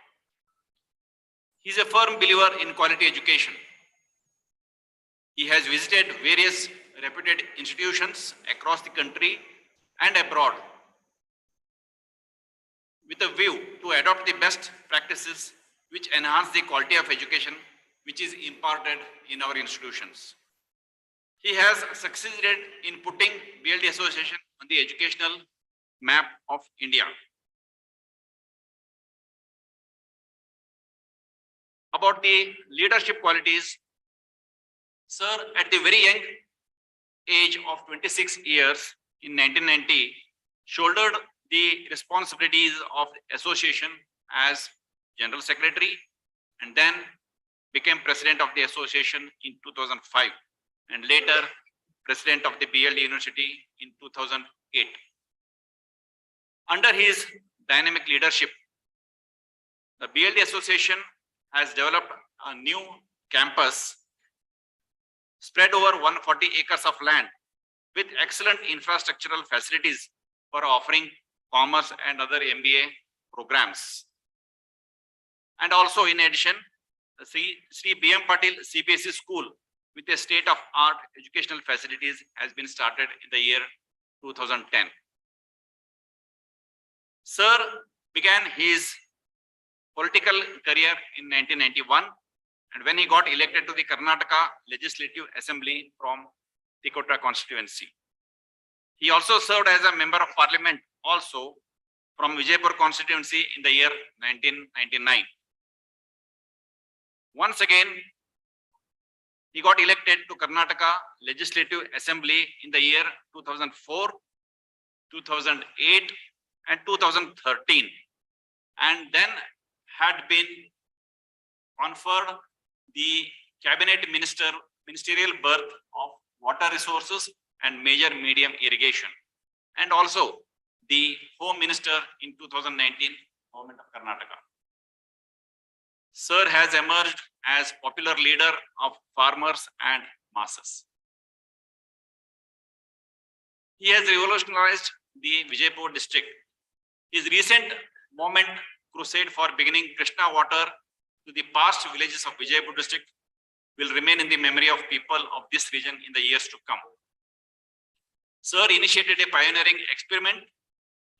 Speaker 5: He is a firm believer in quality education. He has visited various reputed institutions across the country and abroad with a view to adopt the best practices which enhance the quality of education which is imparted in our institutions. He has succeeded in putting BLDE Association on the educational map of India. About the leadership qualities, sir, at the very young age of 26 years in 1990, shouldered the responsibilities of the association as General Secretary and then became President of the association in 2005 and later President of the BLDE University in 2008. Under his dynamic leadership, the BLDE Association has developed a new campus spread over 140 acres of land with excellent infrastructural facilities for offering commerce and other MBA programs. And also in addition, the Shri B.M. Patil CBSE school with a state-of-art educational facilities has been started in the year 2010. Sir began his political career in 1991 and when he got elected to the Karnataka Legislative Assembly from Tikota constituency. He also served as a member of parliament also from Vijayapura constituency in the year 1999. Once again, he got elected to Karnataka Legislative Assembly in the year 2004, 2008 and 2013 and then had been conferred the cabinet ministerial berth of water resources and major medium irrigation and also the Home Minister in 2019 Government of Karnataka. Sir has emerged as popular leader of farmers and masses. He has revolutionized the Vijayapur district. His recent moment crusade for beginning Krishna water to the past villages of Vijayapur district will remain in the memory of people of this region in the years to come. Sir initiated a pioneering experiment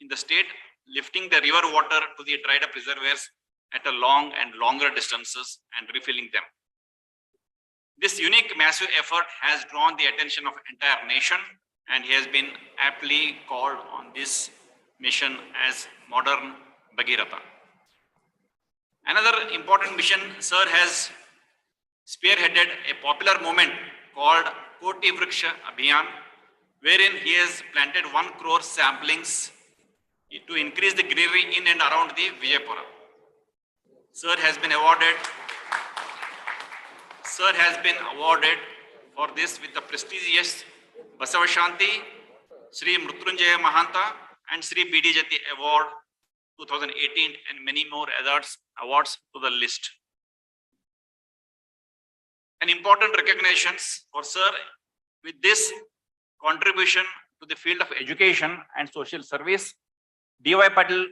Speaker 5: in the state, lifting the river water to the dried up reservoirs at a long and longer distances and refilling them. This unique massive effort has drawn the attention of entire nation and he has been aptly called on this mission as modern Bhagiratha. Another important mission sir has
Speaker 6: spearheaded a popular movement called Koti Vriksha Abhiyan, wherein he has planted 1 crore saplings to increase the greenery in and around the Vijayapura. Sir has been awarded for this with the prestigious Basavashanti, Shri Mrutyunjaya Mahanta and Shri BD Jati Award 2018 and many more awards to the list. An important recognitions for Sir with this contribution to the field of education and social service. D.Y. Patil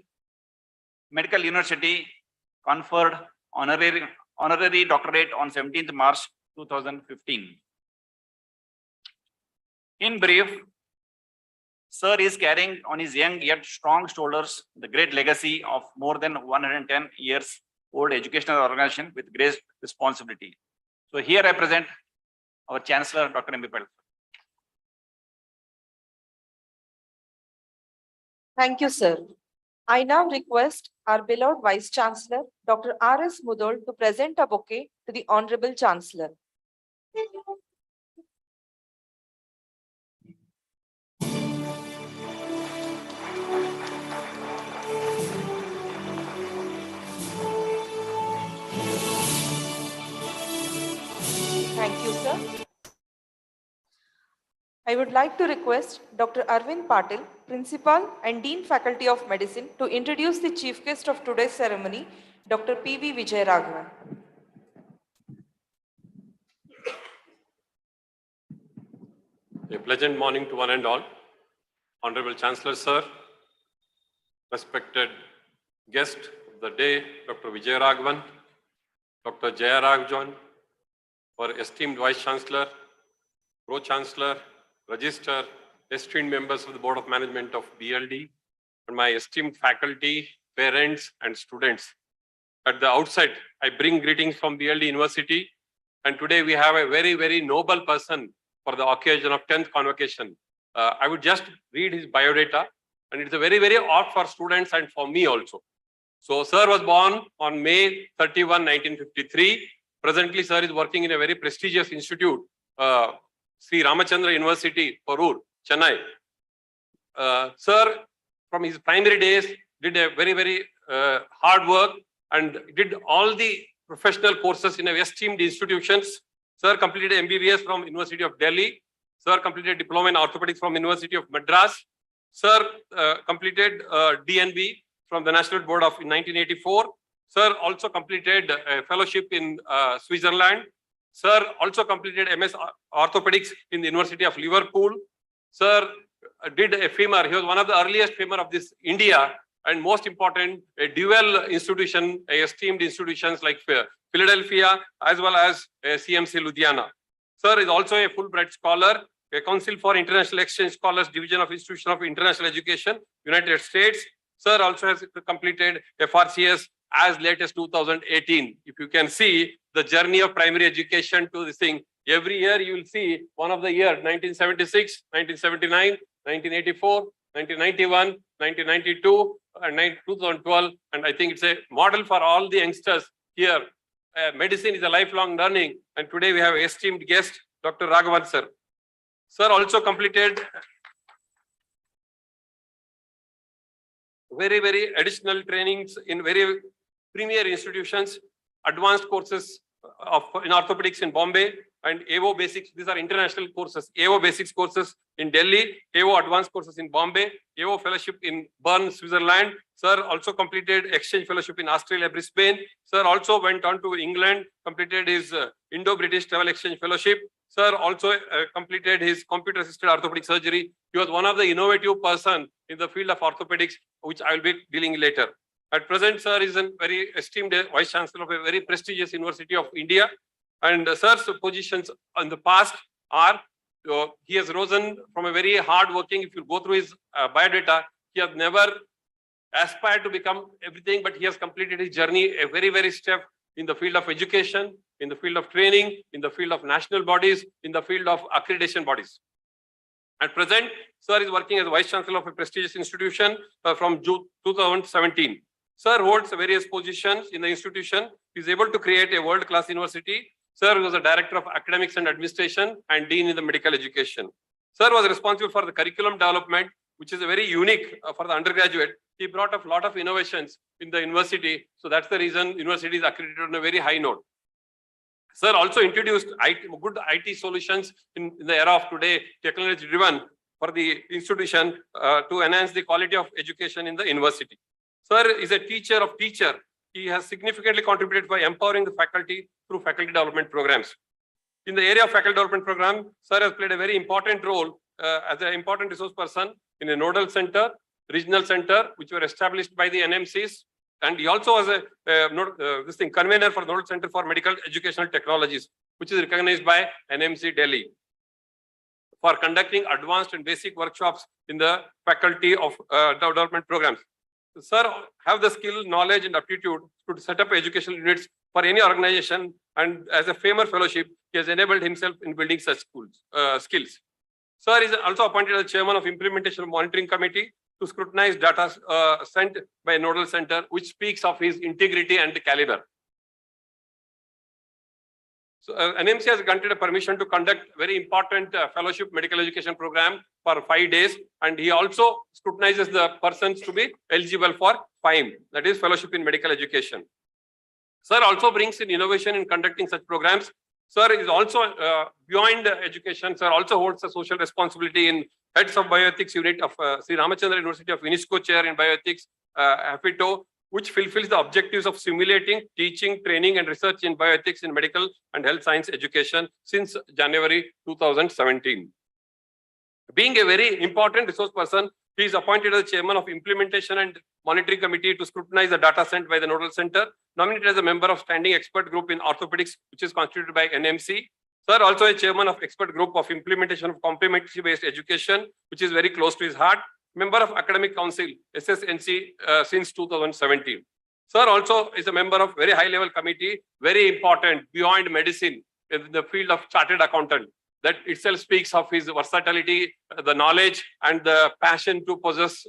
Speaker 6: Medical University conferred honorary doctorate on 17th March 2015. In brief, Sir is carrying on his young yet strong shoulders the great legacy of more than 110 years old educational organization with great responsibility. So here I present our Chancellor, Dr. M.B. Patil.
Speaker 2: Thank you, sir. I now request our beloved Vice Chancellor, Dr. R.S. Mudol, to present a bouquet to the Honorable Chancellor. Thank you, sir. I would like to request Dr. Arvind Patil, Principal and Dean Faculty of Medicine, to introduce the chief guest of today's ceremony, Dr. P.V. Vijayaraghavan.
Speaker 7: A pleasant morning to one and all. Honorable Chancellor, sir, respected guest of the day, Dr. Vijayaraghavan, Dr. Jayaraghavan, our esteemed Vice Chancellor, Pro-Chancellor, Register, esteemed members of the Board of Management of BLDE, and my esteemed faculty, parents, and students. At the outset, I bring greetings from BLDE University, and today we have a very, very noble person for the occasion of 10th Convocation. I would just read his biodata, and it's a very, very odd for students and for me also. So, sir was born on May 31, 1953. Presently, sir is working in a very prestigious institute, Sri Ramachandra University, Parur, Chennai. Sir, from his primary days, did a very, very hard work and did all the professional courses in esteemed institutions. Sir completed MBBS from University of Delhi. Sir completed Diploma in Orthopedics from University of Madras. Sir completed DNB from the National Board of in 1984. Sir also completed a fellowship in Switzerland. Sir also completed MS Orthopedics in the University of Liverpool. Sir did a FEMR. He was one of the earliest FEMR of this India, and most important, a dual institution, esteemed institutions like Philadelphia as well as CMC Ludhiana. Sir is also a Fulbright scholar, a Council for International Exchange Scholars Division of Institution of International Education, United States. Sir also has completed FRCS as late as 2018. If you can see the journey of primary education to this thing, every year you will see one of the year 1976, 1979, 1984, 1991, 1992, and 2012. And I think it's a model for all the youngsters here. Medicine is a lifelong learning. And today we have esteemed guest, Dr. Raghavan, sir. Sir also completed very, very additional trainings in very premier institutions, advanced courses in orthopedics in Bombay, and AO Basics. These are international courses. AO Basics courses in Delhi, AO Advanced courses in Bombay, AO Fellowship in Bern, Switzerland. Sir also completed Exchange Fellowship in Australia, Brisbane. Sir also went on to England, completed his Indo-British Travel Exchange Fellowship. Sir also completed his computer-assisted orthopedic surgery. He was one of the innovative person in the field of orthopedics, which I will be dealing later. At present, sir is a very esteemed Vice Chancellor of a very prestigious University of India. And sir's positions in the past are, he has risen from a very hard working, if you go through his biodata, he has never aspired to become everything, but he has completed his journey a very, very step in the field of education, in the field of training, in the field of national bodies, in the field of accreditation bodies. At present, sir is working as Vice Chancellor of a prestigious institution from June 2017. Sir holds various positions in the institution. He is able to create a world-class university. Sir was the Director of Academics and Administration and Dean in the Medical Education. Sir was responsible for the curriculum development, which is a very unique for the undergraduate. He brought up a lot of innovations in the university. So that's the reason university is accredited on a very high note. Sir also introduced good IT solutions in the era of today, technology driven for the institution to enhance the quality of education in the university. Sir is a teacher of teacher. He has significantly contributed by empowering the faculty through faculty development programs. In the area of faculty development program, Sir has played a very important role as an important resource person in a nodal center, regional center, which were established by the NMCs. And he also was a convener for the Nodal Center for Medical Educational Technologies, which is recognized by NMC Delhi for conducting advanced and basic workshops in the faculty of development programs. Sir have the skill, knowledge, and aptitude to set up educational units for any organization, and as a FAMER fellowship, he has enabled himself in building such skills. Sir is also appointed as chairman of Implementation Monitoring Committee to scrutinize data sent by a nodal center, which speaks of his integrity and caliber. So NMC has granted a permission to conduct very important fellowship medical education program for 5 days, and he also scrutinizes the persons to be eligible for FIME, that is fellowship in medical education. Sir also brings in innovation in conducting such programs. Sir is also beyond education. Sir also holds a social responsibility in Heads of Bioethics Unit of Sri Ramachandra University of UNESCO Chair in Bioethics, AFITO, which fulfills the objectives of simulating, teaching, training, and research in bioethics in medical and health science education since January 2017. Being a very important resource person, he is appointed as chairman of Implementation and Monitoring Committee to scrutinize the data sent by the Nodal Center, nominated as a member of Standing Expert Group in Orthopedics, which is constituted by NMC. Sir also a chairman of Expert Group of Implementation of Complementary-Based Education, which is very close to his heart. Member of Academic Council, SSNC, since 2017. Sir also is a member of very high-level committee, very important, beyond medicine, in the field of chartered accountant. That itself speaks of his versatility, the knowledge, and the passion to possess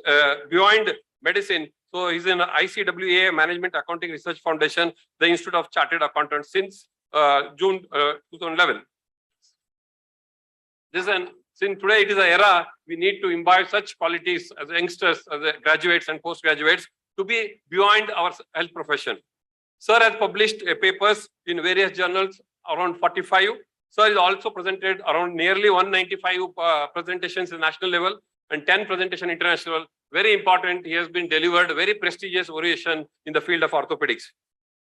Speaker 7: beyond medicine. So he's in ICWA, Management Accounting Research Foundation, the Institute of Chartered Accountants since June 2011. Since today it is an era, we need to imbibe such qualities as youngsters, as graduates and postgraduates to be beyond our health profession. Sir has published papers in various journals, around 45. Sir is also presented around nearly 195 presentations at national level and 10 presentations international. Very important, he has been delivered very prestigious ovation in the field of orthopedics.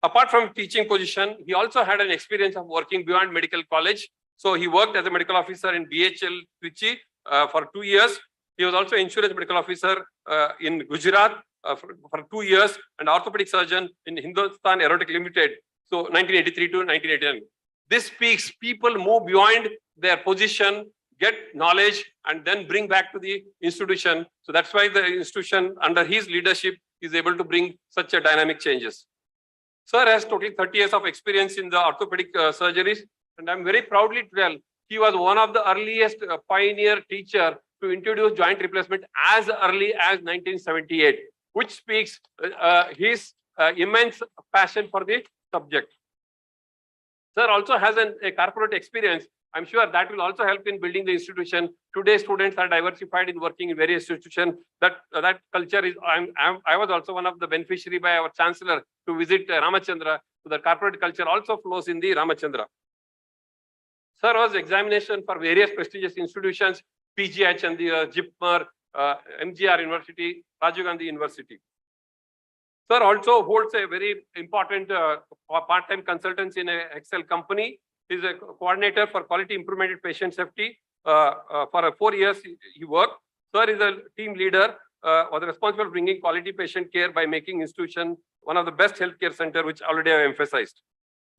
Speaker 7: Apart from teaching position, he also had an experience of working beyond medical college. So he worked as a medical officer in BHL Trichy for 2 years. He was also insurance medical officer in Gujarat for 2 years and orthopedic surgeon in Hindustan Aerotic Limited. So 1983 to 1989. This speaks people move beyond their position, get knowledge, and then bring back to the institution. So that's why the institution under his leadership is able to bring such a dynamic changes. Sir has totally 30 years of experience in the orthopedic surgeries. And I'm very proudly to tell he was one of the earliest pioneer teacher to introduce joint replacement as early as 1978, which speaks his immense passion for the subject. Sir also has a corporate experience. I'm sure that will also help in building the institution. Today, students are diversified in working in various institutions. That culture is. I was also one of the beneficiary by our chancellor to visit Ramachandra. So the corporate culture also flows in the Ramachandra. Sir was examination for various prestigious institutions, PGH and the JIPMER, MGR University, Rajiv Gandhi University. Sir also holds a very important part-time consultancy in an Excel company. He is a coordinator for quality improvement in patient safety. For 4 years he worked. Sir is a team leader, was responsible for bringing quality patient care by making institution one of the best healthcare center, which already I have emphasized.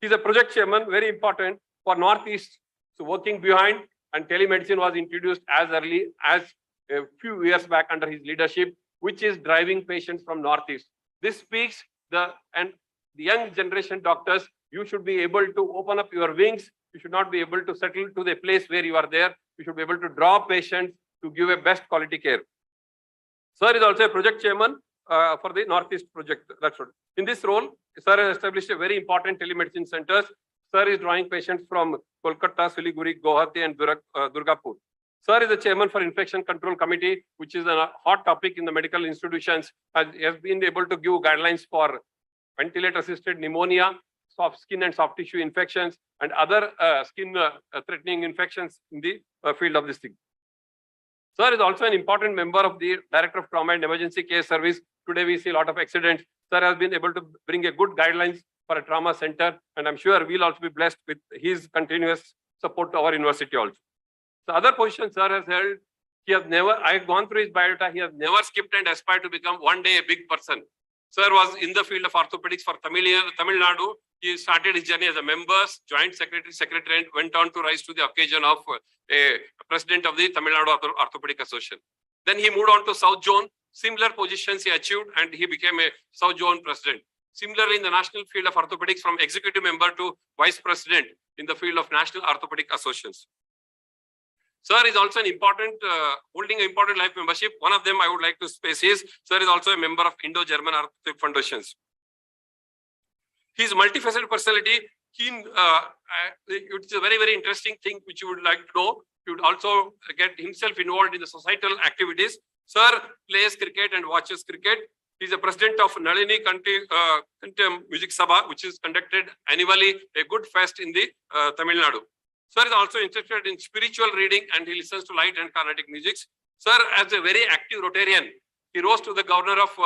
Speaker 7: He is a project chairman, very important for Northeast. So working behind, and telemedicine was introduced as early as a few years back under his leadership, which is driving patients from Northeast. This speaks the young generation doctors, you should be able to open up your wings. You should not be able to settle to the place where you are there. You should be able to draw patients to give a best quality care. Sir is also a project chairman for the Northeast project. That's what. In this role, Sir has established a very important telemedicine centers. Sir is drawing patients from Kolkata, Siliguri, Guwahati, and Durgapur. Sir is the chairman for Infection Control Committee, which is a hot topic in the medical institutions, and has been able to give guidelines for ventilator-assisted pneumonia, soft skin and soft tissue infections, and other skin-threatening infections in the field of this thing. Sir is also an important member of the Director of Trauma and Emergency Care Service. Today we see a lot of accidents. Sir has been able to bring a good guidelines for a trauma center, and I'm sure we'll also be blessed with his continuous support to our university also. The other position Sir has held, he has never, I have gone through his biodata, he has never skipped and aspired to become one day a big person. Sir was in the field of orthopedics for Tamil Nadu. He started his journey as a member, joint secretary, and went on to rise to the occasion of a president of the Tamil Nadu Orthopedic Association. Then he moved on to South Zone. Similar positions he achieved, and he became a South Zone president. Similarly, in the national field of orthopedics, from executive member to vice president in the field of National Orthopedic Associations. Sir is also an important, holding an important life membership. One of them I would like to space is, Sir is also a member of Indo-German Orthopedic Foundations. His multifaceted personality, it's a very, very interesting thing which you would like to know. He would also get himself involved in the societal activities. Sir plays cricket and watches cricket. He is the president of Nalini Kanthi Music Sabha, which is conducted annually, a good fest in the Tamil Nadu. Sir is also interested in spiritual reading, and he listens to light and Carnatic music. Sir, as a very active Rotarian, he rose to the governor of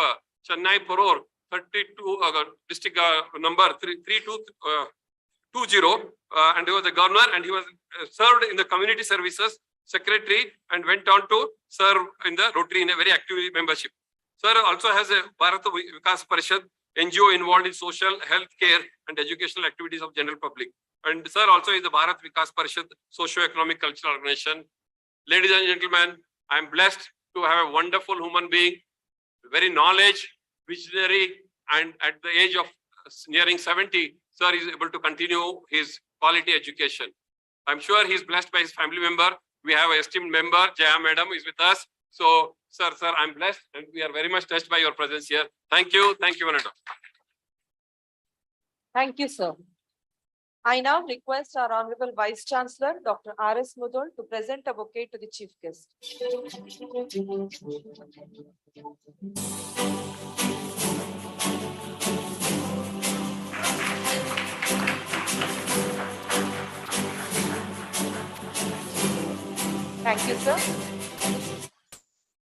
Speaker 7: Chennai Poror, 32 district number 3220, and he was the governor, and he was served in the community services secretary and went on to serve in the Rotary in a very active membership. Sir also has a Bharat Vikas Parishad NGO involved in social, health care, and educational activities of general public. And Sir also is the Bharat Vikas Parishad Socio-Economic Cultural Organization. Ladies and gentlemen, I am blessed to have a wonderful human being, very knowledge, visionary, and at the age of nearing 70, Sir is able to continue his quality education. I'm sure he is blessed by his family member. We have an esteemed member, Jaya Madam is with us. So, Sir, I'm blessed, and we are very much touched by your presence here. Thank you, Vanada.
Speaker 2: Thank you, sir. I now request our Honorable Vice Chancellor, Dr. R.S. Mudol, to present a bouquet to the Chief Guest. Thank you, sir.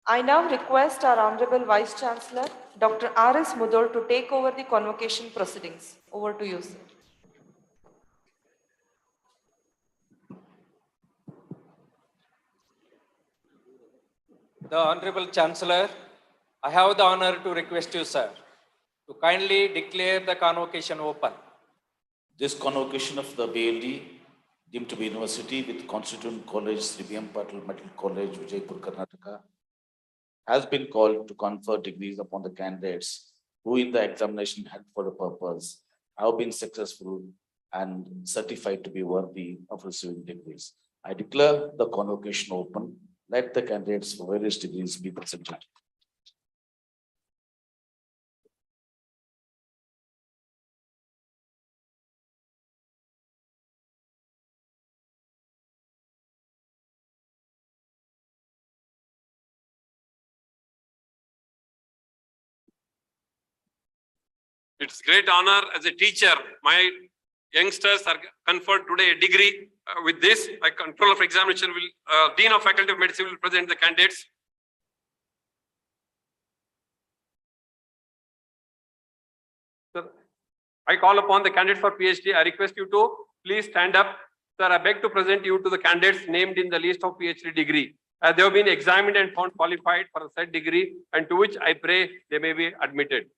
Speaker 2: I now request our Honorable Vice Chancellor, Dr. R.S. Mudol, to take over the convocation proceedings. Over to you, sir.
Speaker 8: The Honorable Chancellor, I have the honor to request you, sir, to kindly declare the convocation open.
Speaker 9: This convocation of the BLDE, deemed to be university with Constituent College, Shri Patil Medical College, Vijayapura, Karnataka, has been called to confer degrees upon the candidates who in the examination had for the purpose have been successful and certified to be worthy of receiving degrees. I declare the convocation open. Let the candidates for various degrees be presented.
Speaker 7: It's great honor as a teacher. My youngsters are conferred today a degree. With this, my control of examination will, Dean of Faculty of Medicine will present the candidates. Sir, I call upon the candidates for PhD. I request you to please stand up. Sir, I beg to present you to the candidates named in the list of PhD degree. As they have been examined and found qualified for the said degree, and to which I pray they may be admitted.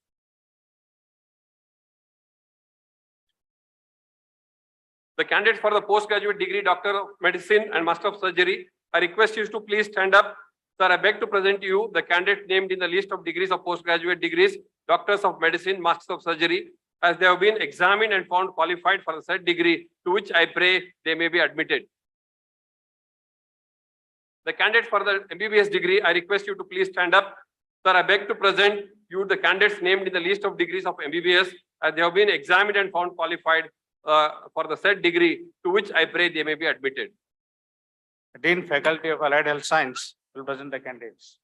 Speaker 7: The candidates for the postgraduate degree, Doctor of Medicine and Master of Surgery, I request you to please stand up. Sir, I beg to present you the candidates named in the list of degrees of postgraduate degrees, Doctors of Medicine, Masters of Surgery, as they have been examined and found qualified for the said degree, to which I pray they may be admitted. The candidates for the MBBS degree, I request you to please stand up. Sir, I beg to present you the candidates named in the list of degrees of MBBS, as they have been examined and found qualified
Speaker 4: for the said degree to which I pray they may be admitted.
Speaker 10: Dean Faculty of Allied Health Science will present the candidates.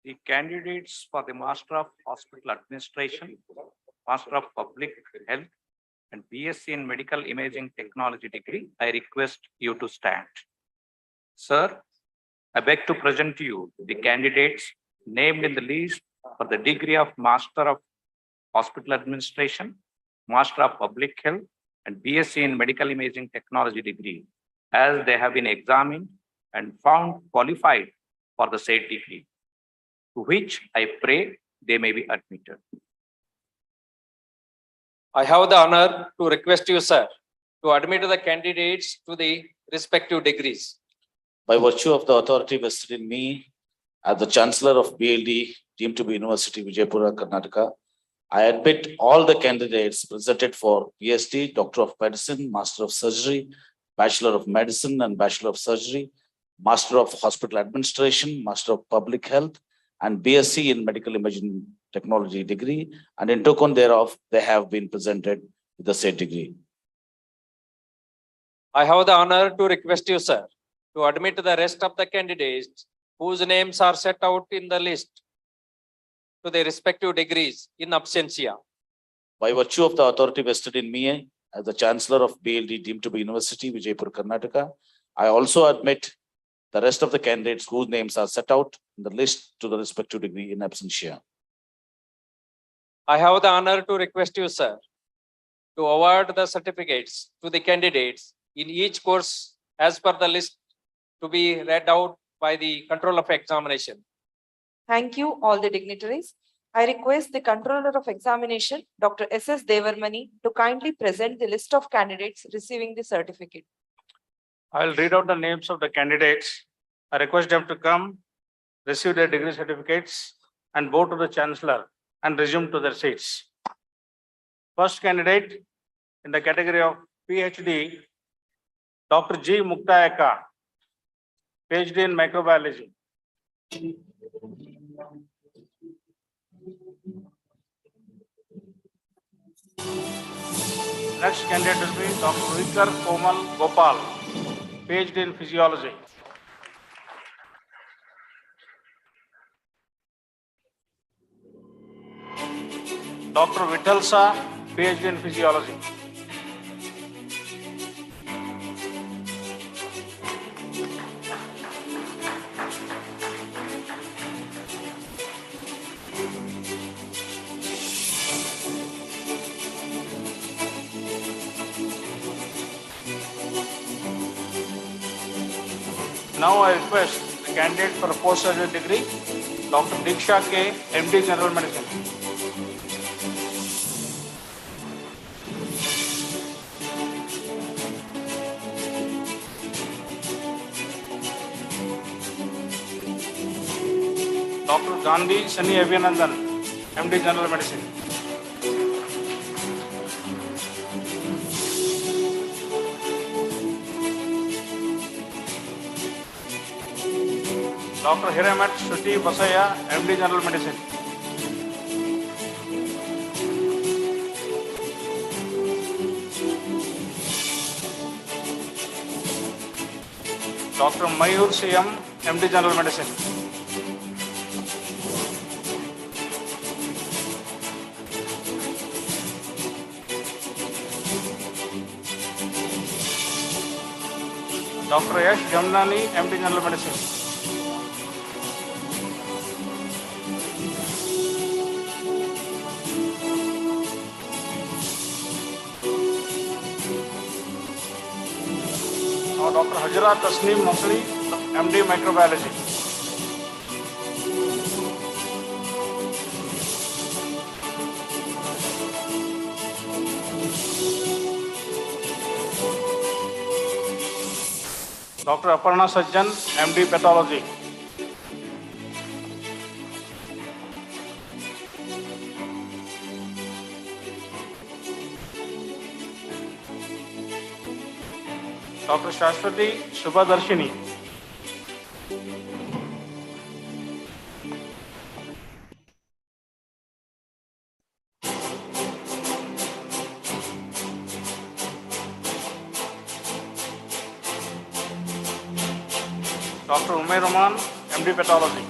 Speaker 4: The candidates for the Master of Hospital Administration, Master of Public Health, and BSc in Medical Imaging Technology degree, I request you to stand. Sir, I beg to present to you the candidates named in the list for the degree of Master of Hospital Administration, Master of Public Health, and BSc in Medical Imaging Technology degree, as they have been examined and found qualified for the said degree, to which I pray they may be admitted.
Speaker 8: I have the honor to request you, sir, to admit the candidates to the respective degrees.
Speaker 9: By virtue of the authority vested in me as the Chancellor of BLDE, deemed to be University Vijayapura, Karnataka, I admit all the candidates presented for PhD, Doctor of Medicine, Master of Surgery, Bachelor of Medicine and Bachelor of Surgery, Master of Hospital Administration, Master of Public Health, and BSc in Medical Imaging Technology degree, and in token thereof, they have been presented with the said degree.
Speaker 8: I have the honor to request you, sir, to admit the rest of the candidates whose names are set out in the list to their respective degrees in absentia.
Speaker 9: By virtue of the authority vested in me as the Chancellor of BLD, deemed to be University Vijayapura, Karnataka, I also admit the rest of the candidates whose names are set out in the list to the respective degree in absentia.
Speaker 8: I have the honor to request you, sir, to award the certificates to the candidates in each course as per the list to be read out by the Controller of Examination.
Speaker 2: Thank you, all the dignitaries. I request the Controller of Examination, Dr. S.S. Devarmani, to kindly present the list of candidates receiving the certificate.
Speaker 10: I will read out the names of the candidates. I request them to come, receive their degree certificates, and bow to the Chancellor and resume to their seats. First candidate in the category of PhD, Dr. G. Muktayaka, PhD in Microbiology. Next candidate will be Dr. Vikar Komal Gopal, PhD in Physiology. Dr. Vitalsa, PhD in Physiology. Now I request the candidate for a postgraduate degree, Dr. Diksha K, MD General Medicine. Dr. Gandhi Sunny Avianandan, MD General Medicine. Dr. Hiramat Shruti Basaya, MD General Medicine. Dr. Mayur CM, MD General Medicine. Dr. Yash Jamnani, MD General Medicine. Now Dr. Hajra Tasneem Masri, MD Microbiology. Dr. Aparna Sajjan, MD Pathology. Dr. Shashwati Subhadarshini. Dr. Umair Rahman, MD Pathology.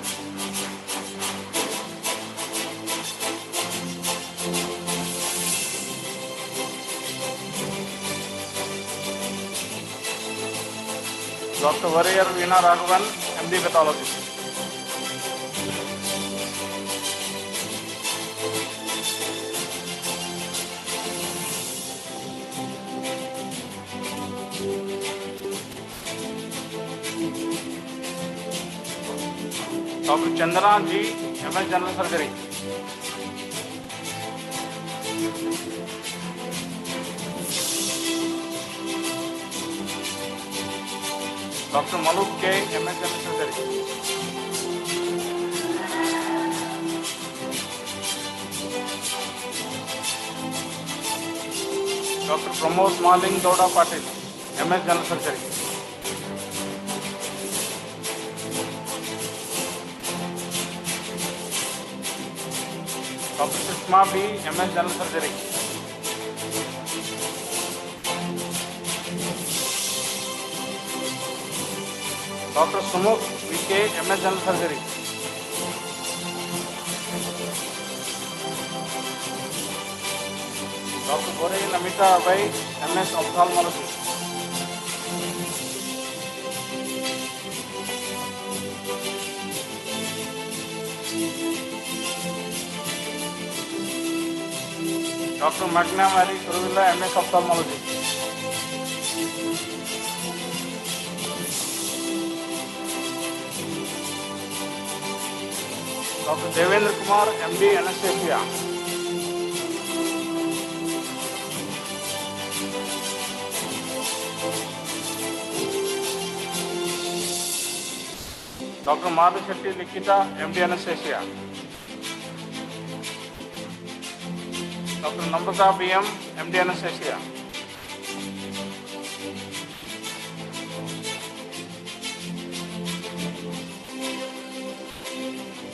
Speaker 10: Dr. Warrior Veena Raghavan, MD Pathology. Dr. Chandana G, MS General Surgery. Dr. Maluk K, MS General Surgery. Dr. Pramod Maling Doda Patil, MS General Surgery. Dr. Sushma B, MS General Surgery. Dr. Sumukh VK, MS General Surgery. Dr. Bore Namita Abhay, MS Ophthalmology. Dr. Magna Mary Kuruvilla, MS Ophthalmology. Dr. Devendra Kumar, MD Anesthesia. Dr. Madhu Shetty Likita, MD Anesthesia. Dr. Namrata BM, MD Anesthesia.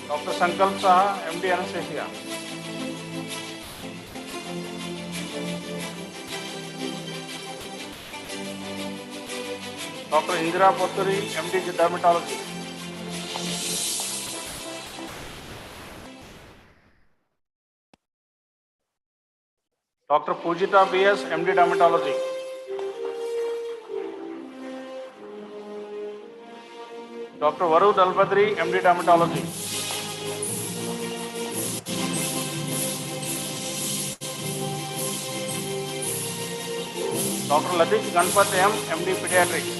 Speaker 10: Dr. Sankalp Saha, MD Anesthesia. Dr. Indira Poturi, MD Dermatology. Dr. Pujita BS, MD Dermatology. Dr. Varud Albadri, MD Dermatology. Dr. Latish Ganpat M, MD Pediatrics.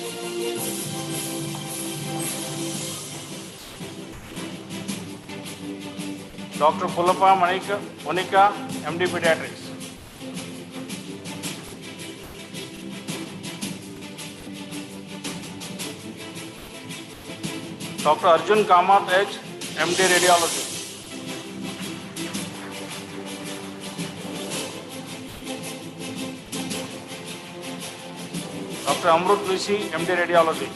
Speaker 10: Dr. Pulapa Monica, MD Pediatrics. Dr. Arjun Kamath H, MD Radiology. Dr. Amrut VC, MD Radiology.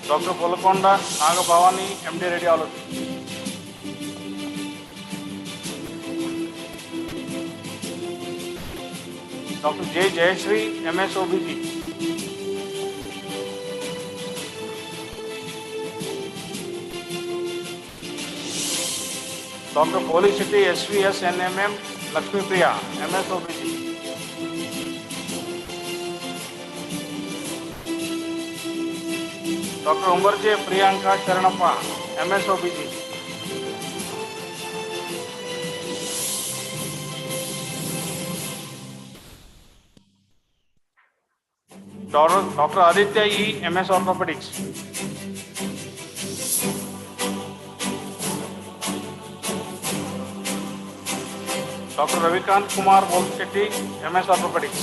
Speaker 10: Dr. Polakonda Nagabhavani, MD Radiology. Dr. J. Jayashri, MS OBG. Dr. Poli City SVS NMM Lakshmi Priya, MS OBG. Dr. Umbarje Priyanka Sharanappa, MS OBG. Dr. Aditya E, MS Orthopedics. Dr. Ravikant Kumar Volshetty, MS Orthopedics.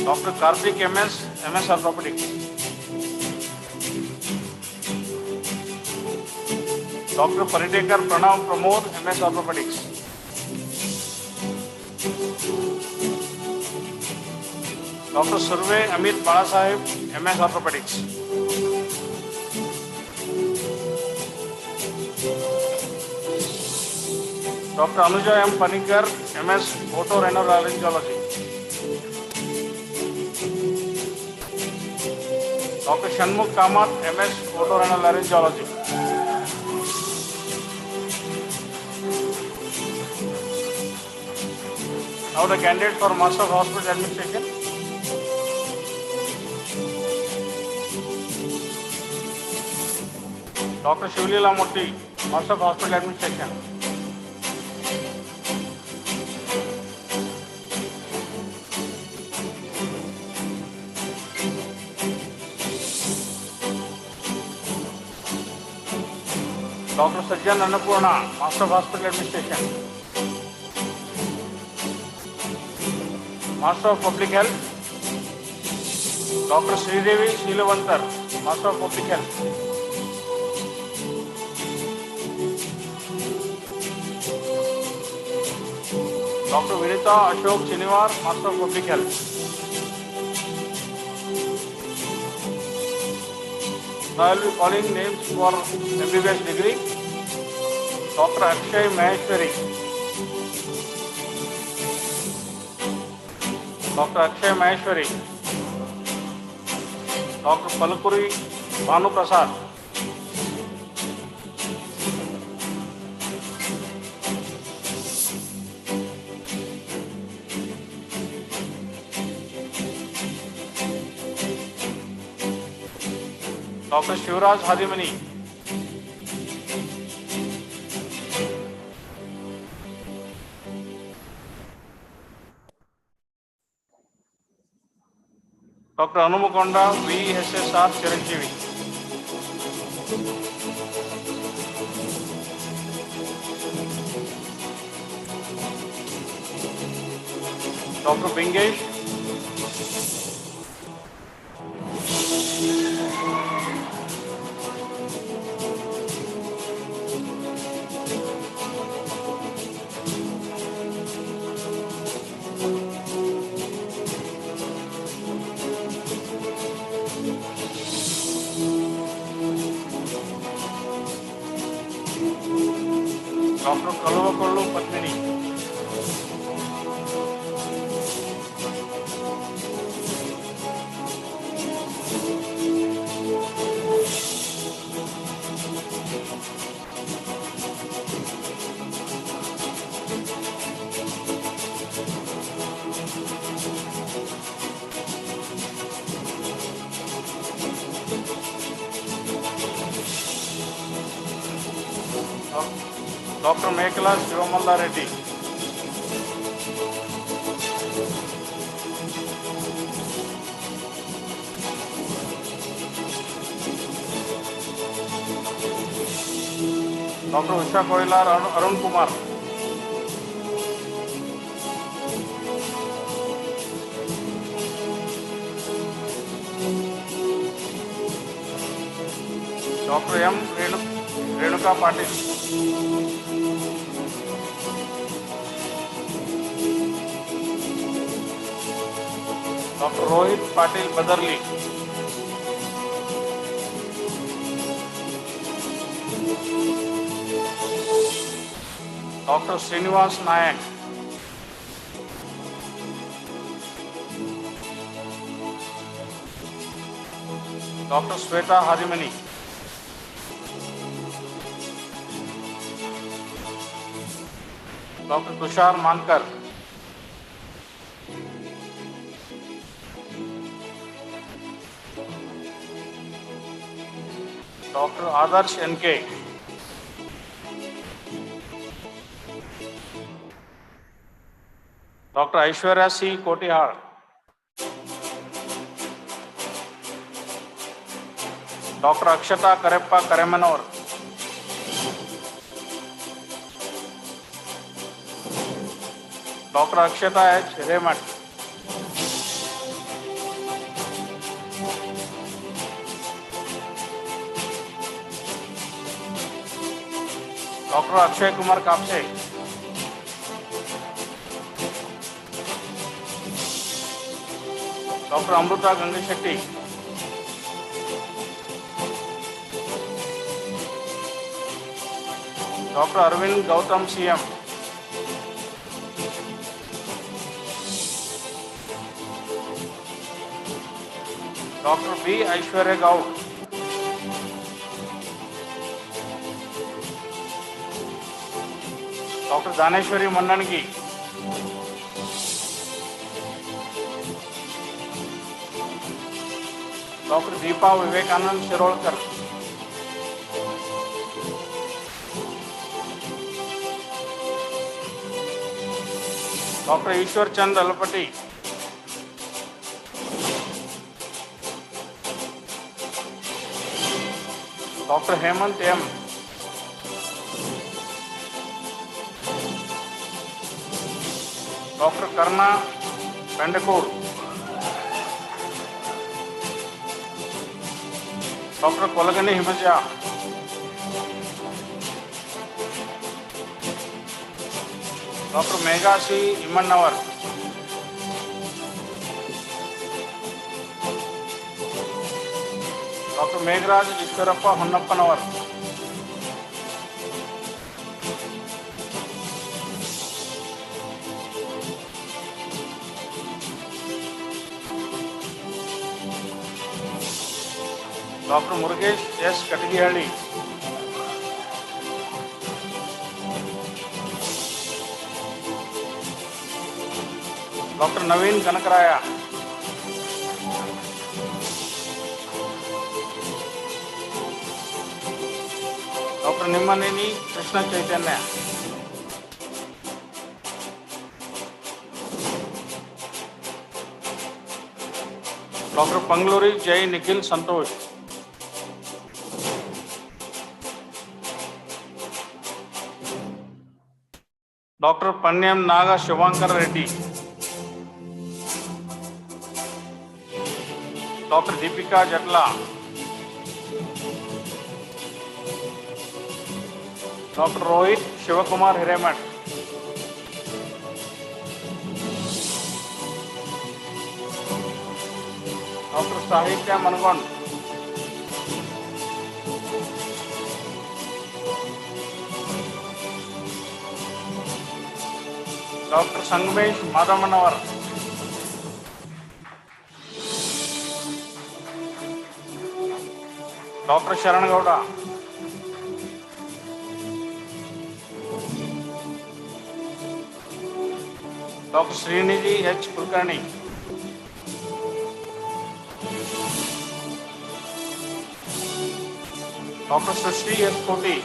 Speaker 10: Dr. Karthik MS, MS Orthopedics. Dr. Paridekar Pranav Pramod, MS Orthopedics. Dr. Surve Amit Balasaheb, MS Orthopedics. Dr. Anuja M. Panikar, MS, Otorhinolaryngology. Dr. Shanmukh Kamath, MS, Otorhinolaryngology. Now the candidates for Master of Hospital Administration. Dr. Shivlila Murthy, Master of Hospital Administration. Dr. Sajjan Annapurna, Master of Hospital Administration. Master of Public Health. Dr. Shri Sheelavantar, Master of Public Health. Dr. Vinita Ashok Chiniwar, Master of Public Health. Now I will be calling names for MBBS degree. Dr. Akshay Maheshwari. Dr. Akshay Maheshwari. Dr. Palakuri Bhanu Prasad. Dr. Shivraj Hadimani. Dr. Anumakonda VSSR Chiranjeevi. Dr. Bingesh. Dr. Kalavakollu Padmini. Dr. Mekala Shivamalla Reddy. Dr. Usha Koilar Arun Kumar. Dr. M. Renuka Patil. Dr. Rohit Patil Badarli. Dr. Srinivas Nayak. Dr. Sweta Hadimani. Dr. Tushar Mankar. Dr. Adarsh NK. Dr. Aishwarya C. Kotihar. Dr. Akshata Kareppa Karemanor. Dr. Akshata H. Remat. Dr. Akshay Kumar Kapse. Dr. Amruta Gangashetty. Dr. Arvind Gautam CM. Dr. B. Aishwarya Gaur. Dr. Daneshwari Mannangi. Dr. Deepa Vivekanand Shirolkar. Dr. Ishwar Chand Alapati. Dr. Hemant M. Dr. Karna Pendakur. Dr. Kolagani Himaja. Dr. Megha C. Imannawar. Dr. Meghraj Ishwarappa Honnappanawar. Dr. Murugesh S. Katigihalli. Dr. Naveen Kanakaraya. Dr. Nimmaneni Krishna Chaitanya. Dr. Pangluri Jai Nikhil Santosh. Dr. Panyam Naga Shivankar Reddy. Dr. Deepika Jatla. Dr. Rohit Shivakumar Hiremat. Dr. Sahitya Managon. Dr. Sangmesh Madhamanawar. Dr. Sharan Gowda. Dr. Srinidhi H. Kulkarni. Dr. Shri S. Koti.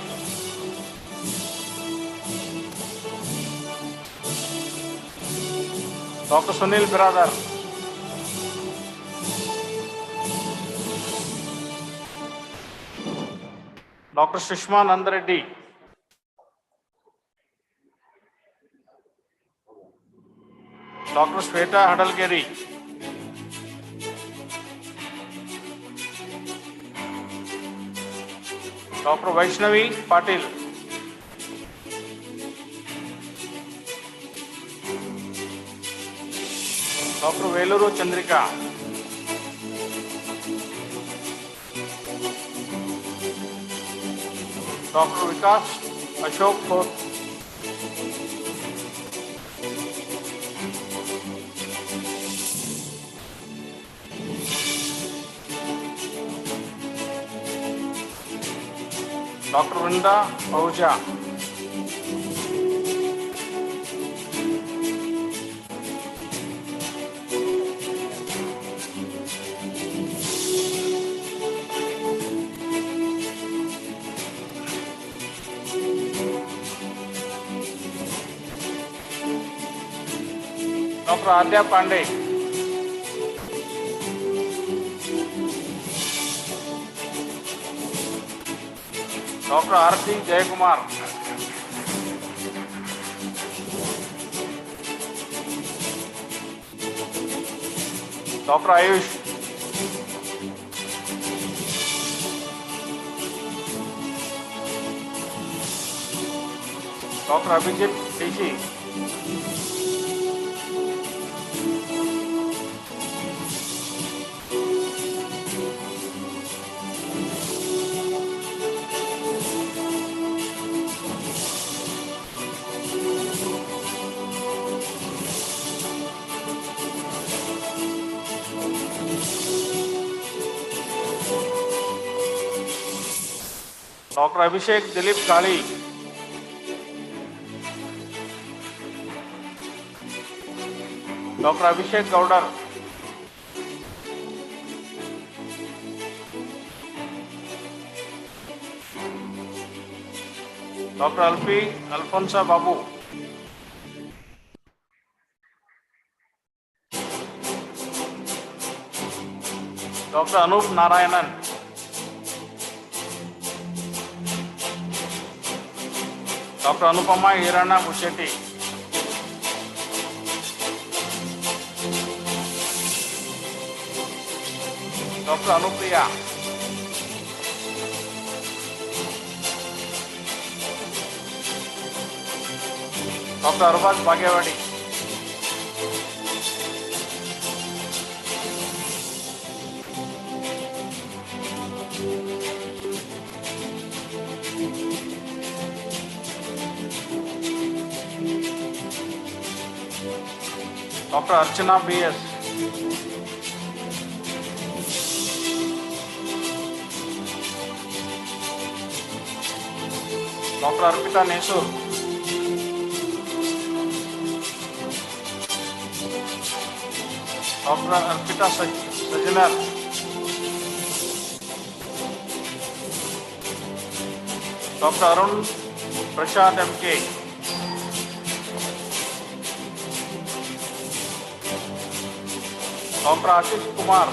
Speaker 10: Dr. Sunil Biradar. Dr. Sushma Nandareddy. Dr. Shweta Hadalgeri. Dr. Vaishnavi Patil. Dr. Veluru Chandrika. Dr. Vikas Ashok Khot. Dr. Vrinda Ahuja. Dr. Adya Pandey. Dr. R.C. Jayakumar. Dr. Ayush. Dr. Abhijit DC. Dr. Abhishek Dilip Kali. Dr. Abhishek Gaudar. Dr. Alfonso Babu. Dr. Anup Narayanan. Dr. Anupama Irana Bushetti. Dr. Anupriya. Dr. Arbaz Bhagyawadi. Dr. Archana B.S. Dr. Arpita Nesur. Dr. Arpita Sajinar. Dr. Arun Prashad M.K. Dr. Ashish Kumar.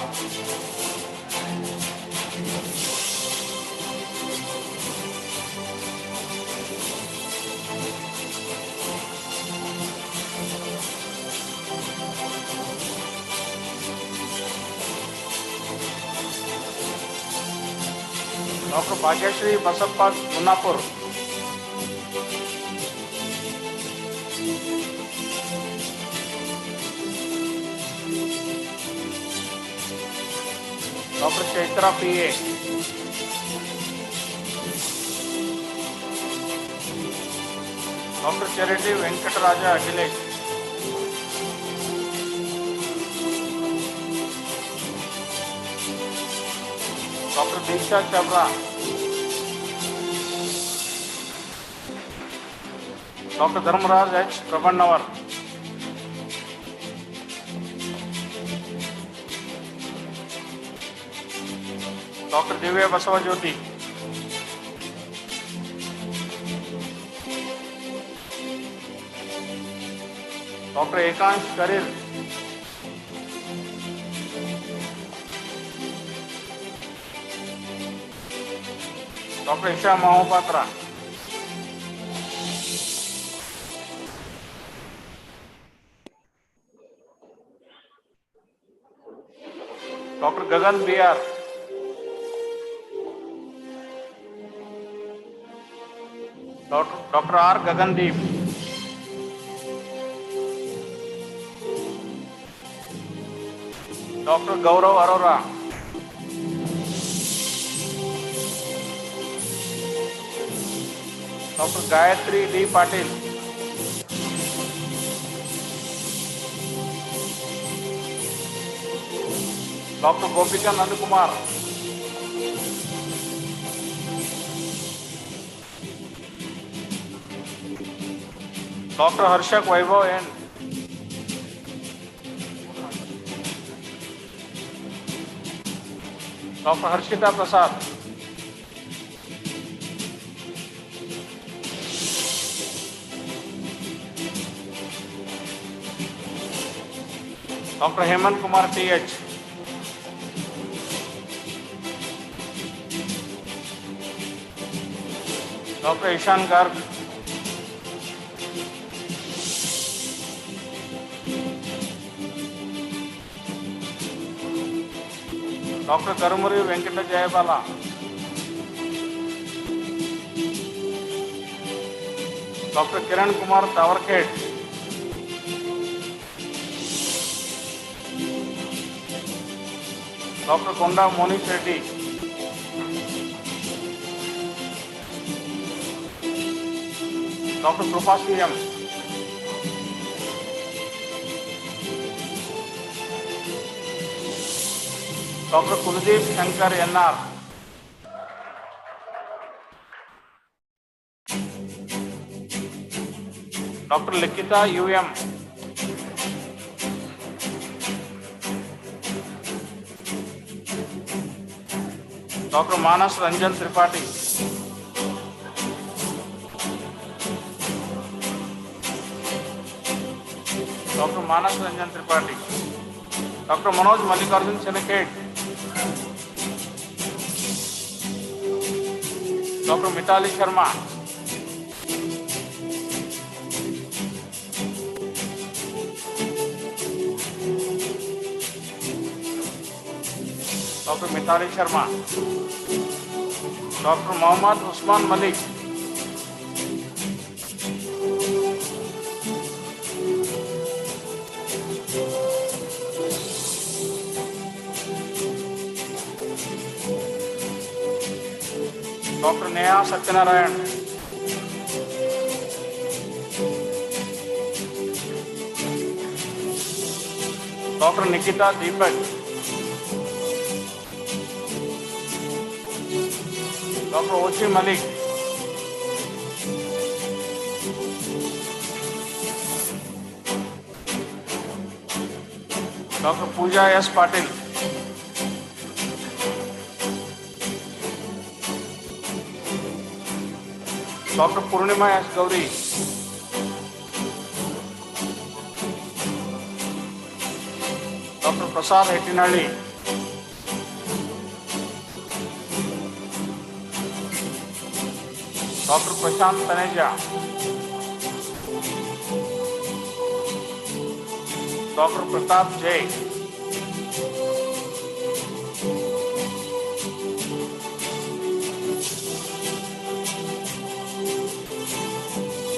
Speaker 10: Dr. Bhagyashri Basappa Gunapur. Dr. Chaitra P.A. Dr. Charity Venkataraja Akhilesh. Dr. Diksha Chabra. Dr. Dharmaraj H. Prabhannavar. Dr. Divya Basavajyoti. Dr. Ekansh Karir. Dr. Isha Mahopatra. Dr. Gagan B.R. Dr. R. Gagandeep. Dr. Gaurav Arora. Dr. Gayatri D. Patil. Dr. Gopika Nandakumar. Dr. Harshak Vaibhav N. Dr. Harshita Prasad. Dr. Hemant Kumar T.H. Dr. Ishan Garg. Dr. Karumuri Venkata Jayabala. Dr. Kiran Kumar Tawarkhet. Dr. Konda Monish Reddy. Dr. Krupa CM. Dr. Kuldeep Shankar NR. Dr. Likita UM. Dr. Manas Ranjan Tripathi. Dr. Manas Ranjan Tripathi. Dr. Manoj Mallikarjun Senekate. Dr. Mitali Sharma. Dr. Mitali Sharma. Dr. Mohammad Usman Malik. Dr. Neha Satyanarayan. Dr. Nikita Deepak. Dr. Ochi Malik. Dr. Pooja S. Patil. Dr. Purnima S. Gauri. Dr. Prasad Hettinalli. Dr. Prashant Taneja. Dr. Pratap J.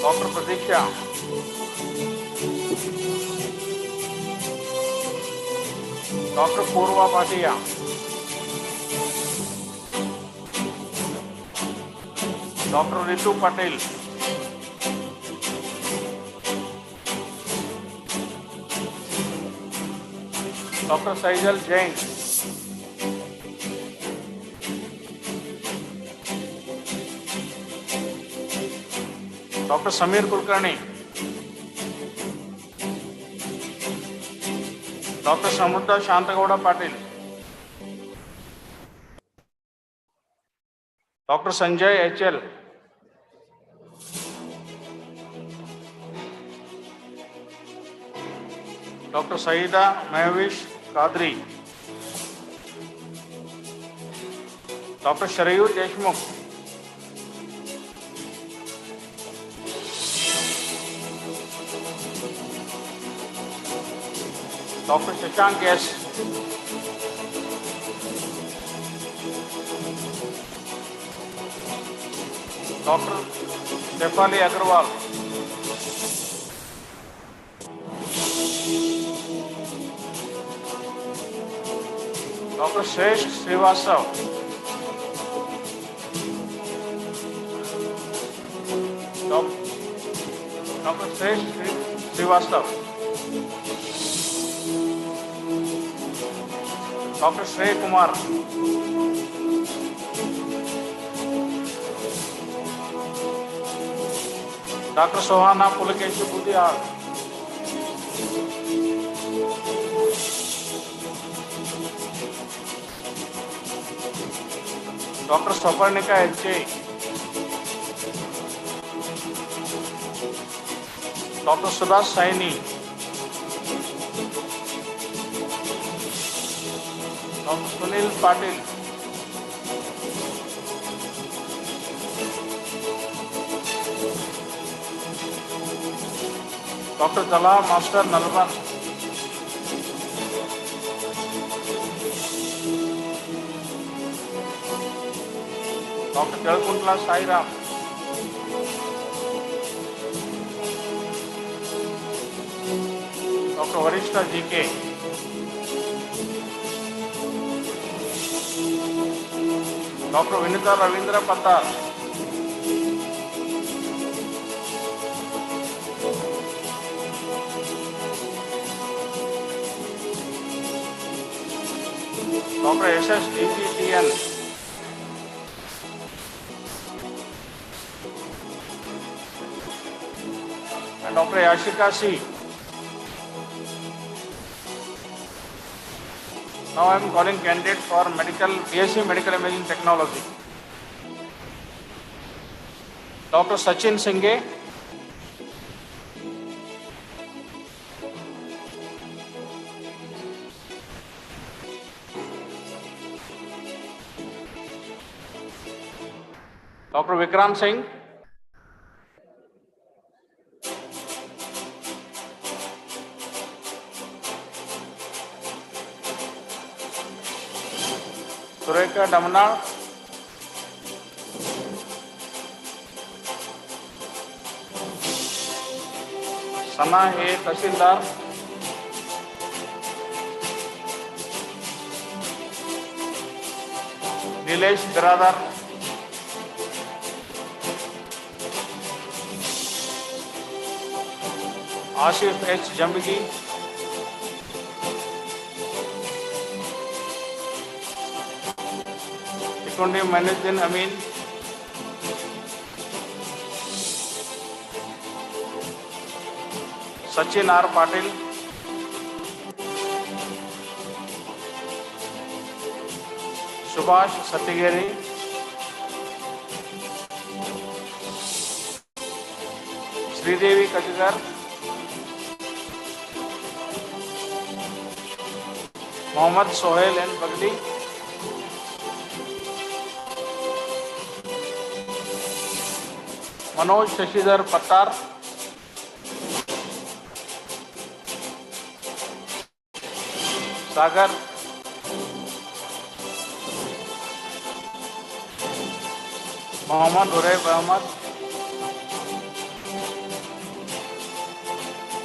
Speaker 10: Dr. Pradiksha. Dr. Purva Bhatia. Dr. Ritu Patil. Dr. Saijal Jain. Dr. Samir Kulkarni. Dr. Samruddha Shantagowda Patil. Dr. Sanjay HL. Dr. Saida Mehwish Kadri. Dr. Shri Deshmukh. Dr. Shashank S. Dr. Shefali Agarwal. Dr. Shresh Srivastav. Dr. Shresh Srivastav. Dr. Shri Kumar. Dr. Sohana Pulakeshu Budiyar. Dr. Saparnika H. Dr. Sudhas Saini. Dr. Sunil Patil. Dr. Jala Master Nalban. Dr. Jalkuntla Sairam. Dr. Varishta GK. Dr. Vinita Ravindra Patal. Dr. SS DGTN. and Dr. Yashika C. Now I am calling candidates for BSc Medical Imaging Technology. Dr. Sachin Singhe, Dr. Vikram Singh, Sureka Damna, Sana A. Tahsildar, Nilesh Biradar, Asif H. Jambigi, Ikundi Manuddin Amin, Sachin R. Patil, Subhash Satyagiri, Shri Devi Kajigar, Mohammad Sohail N. Bagli, Manoj Shashidhar Pattar, Sagar, Mohammad Huraib Ahmad,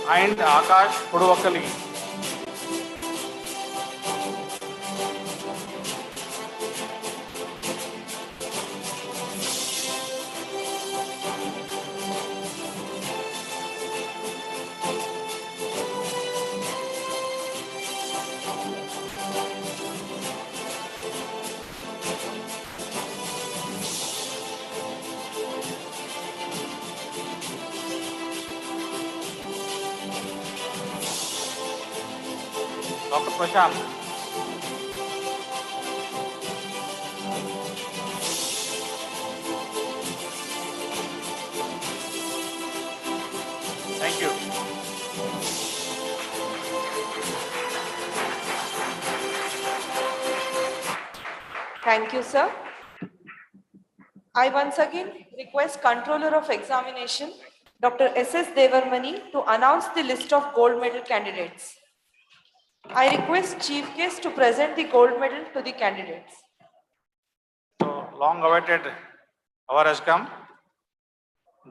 Speaker 10: and Akash Puduvakali. Dr. Prashant, thank you.
Speaker 2: Thank you, sir. I once again request Controller of Examination, Dr. S.S. Devarmani, to announce the list of gold medal candidates. I request Chief Guest to present the gold medal to the candidates.
Speaker 10: So long awaited hour has come.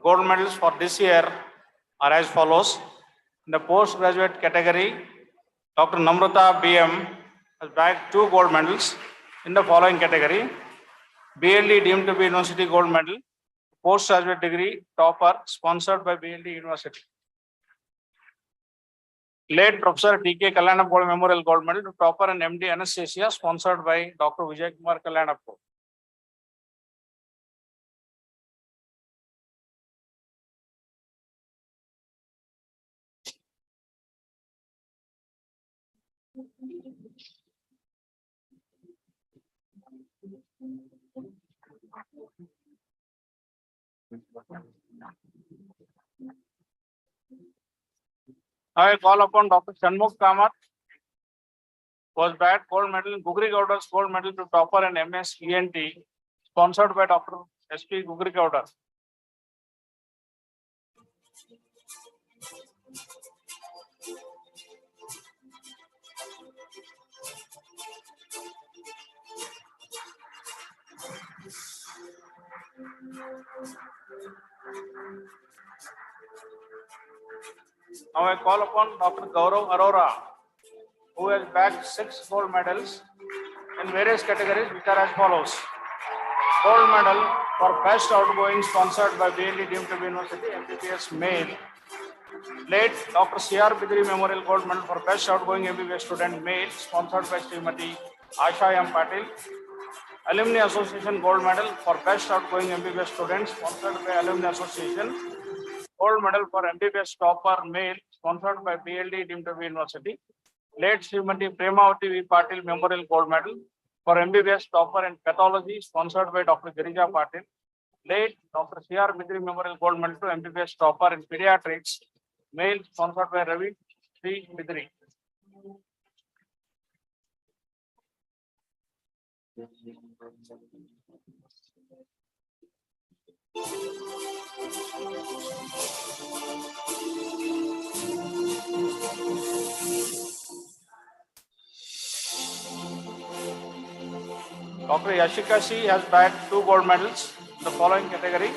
Speaker 10: Gold medals for this year are as follows. In the postgraduate category, Dr. Namrata BM has bagged 2 gold medals in the following category. BLDE deemed to be University Gold Medal, postgraduate degree topper sponsored by BLDE University. Late Professor T.K. Kalyanapur Memorial Gold Medal to topper and MD Anesthesia sponsored by Dr. Vijayapura Kalyanapur. I call upon Dr. Shanmukh Kamath, was bagged gold medal in Gugri Gowda's gold medal to topper and MS ENT, sponsored by Dr. S.P. Gugri Gowda. Now I call upon Dr. Gaurav Arora, who has bagged 6 gold medals in various categories, which are as follows. Gold medal for best outgoing sponsored by BLDE deemed to be University, MBBS male. Late Dr. C.R. Bidri Memorial Gold Medal for best outgoing MBBS student male, sponsored by Srimati Asha M. Patil. Alumni Association Gold Medal for best outgoing MBBS student, sponsored by Alumni Association. Gold medal for MBBS topper male sponsored by BLDE deemed to be university. Late Srimati Premavati V. Patil Memorial Gold Medal for MBBS topper in pathology sponsored by Dr. Girija Patil. Late Dr. C.R. Bidri Memorial Gold Medal to MBBS topper in pediatrics male sponsored by Ravi Shri Bidri. Dr. Yashika C has bagged 2 gold medals in the following category.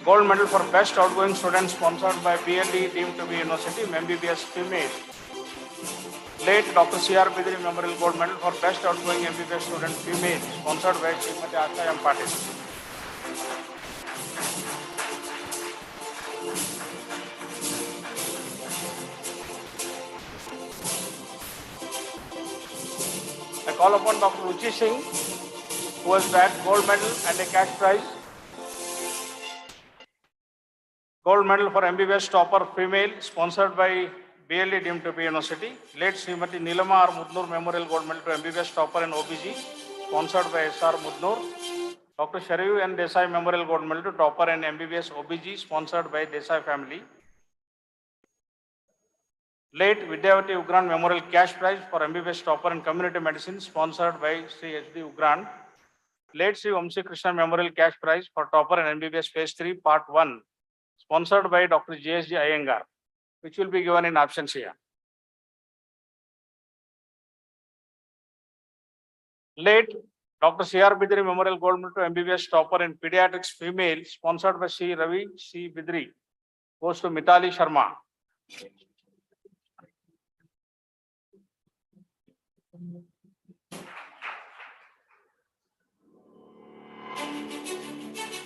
Speaker 10: Gold medal for best outgoing student sponsored by BLDE deemed to be university MBBS female. Late Dr. C.R. Bidri Memorial Gold Medal for best outgoing MBBS student female sponsored by Srimati Asha M. Patil. I call upon Dr. Ruchi Singh, who has bagged gold medal and a cash prize. Gold medal for MBBS topper female sponsored by BLDE deemed to be university. Late Srimati Nilama R. Mudnur Memorial Gold Medal to MBBS topper in OBG sponsored by S.R. Mudnur. Dr. Shri and Desai Memorial Gold Medal to topper in MBBS OBG sponsored by Desai family. Late Vijayapura Ugran Memorial Cash Prize for MBBS topper in Community Medicine sponsored by Shri H.D. Ugran. Late Shri Vamsi Krishna Memorial Cash Prize for topper in MBBS Phase 3 Part 1 sponsored by Dr. J.S.G. Iyengar, which will be given in absentia. Late Dr. C.R. Bidri Memorial Gold Medal to MBBS topper in pediatrics female sponsored by Shri Ravi C. Bidri goes to Mitali Sharma.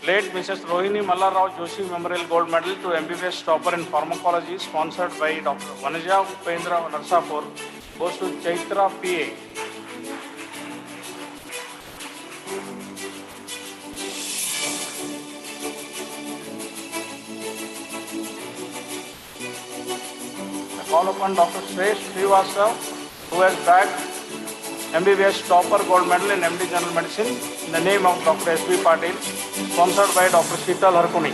Speaker 10: Late Mrs. Rohini Mallarao Joshi Memorial Gold Medal to MBBS topper in pharmacology sponsored by Dr. Vanaja Upendra Narsapur goes to Chaitra PA. I call upon Dr. Shri Srivastav, who has bagged MBBS topper gold medal in MD General Medicine in the name of Dr. S.B. Patil, sponsored by Dr. Sheetal Harkuni.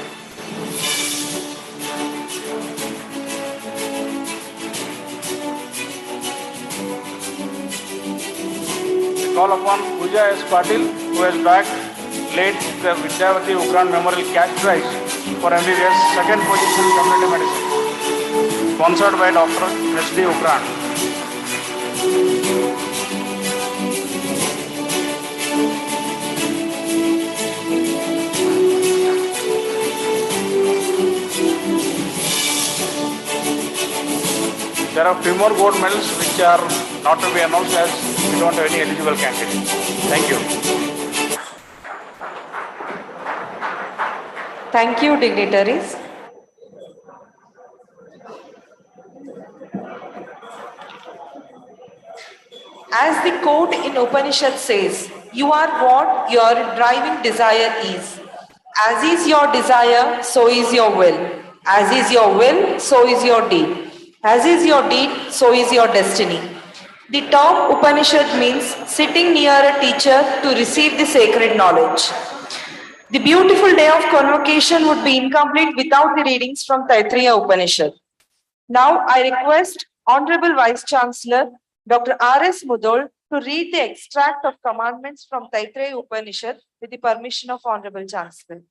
Speaker 10: I call upon Pooja S. Patil, who has bagged late Vijayapura Ugran Memorial Cash Prize for MBBS second position in Community Medicine, sponsored by Dr. S.D. Ugran. There are few more gold medals which are not to be announced as we don't have any eligible candidates. Thank you.
Speaker 2: Thank you, dignitaries. As the quote in Upanishad says, you are what your driving desire is. As is your desire, so is your will. As is your will, so is your deed. As is your deed, so is your destiny. The term Upanishad means sitting near a teacher to receive the sacred knowledge. The beautiful day of convocation would be incomplete without the readings from Taittiriya Upanishad. Now I request Honorable Vice Chancellor Dr. R.S. Mudol to read the extract of commandments from Taittiriya Upanishad with the permission of Honorable Chancellor.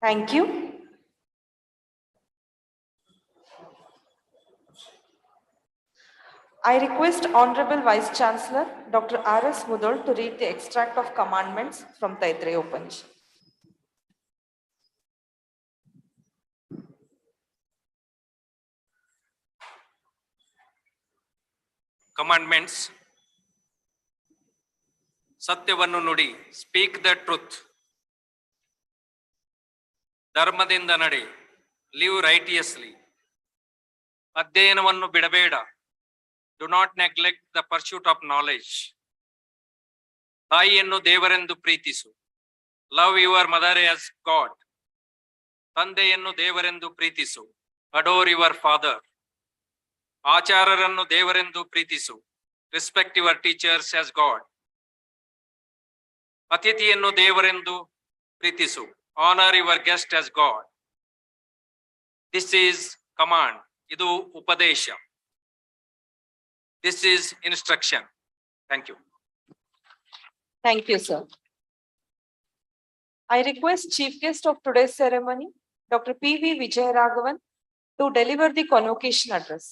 Speaker 2: Thank you. I request Honorable Vice Chancellor Dr. R.S. Mudol to read the extract of commandments from Taittiriya Upanishad.
Speaker 4: Commandments. ಸತ್ಯವನ್ನು ನುಡಿ, speak the truth. ಧರ್ಮದಿಂದ ನಡೆ, live righteously. ಅಧ್ಯಯನವನ್ನು ಬಿಡಬೇಡ, do not neglect the pursuit of knowledge. ತಾಯಿಯನ್ನು ದೇವರೆಂದು ಪ್ರೀತಿಸು, love your mother as God. ತಂದೆಯನ್ನು ದೇವರೆಂದು ಪ್ರೀತಿಸು, ಅಡೋರ್ ಯುವರ್ ಫಾದರ್. ಆಚಾರ್ಯರನ್ನು ದೇವರೆಂದು ಪ್ರೀತಿಸು, respect your teachers as God. ಅತಿಥಿಯನ್ನು ದೇವರೆಂದು ಪ್ರೀತಿಸು, honour your guest as God. This is command, ಇದು ಉಪದೇಶ. This is instruction. Thank you.
Speaker 2: Thank you, sir. I request Chief Guest of today's ceremony, Dr. P.V. Vijayaraghavan, to deliver the convocation address.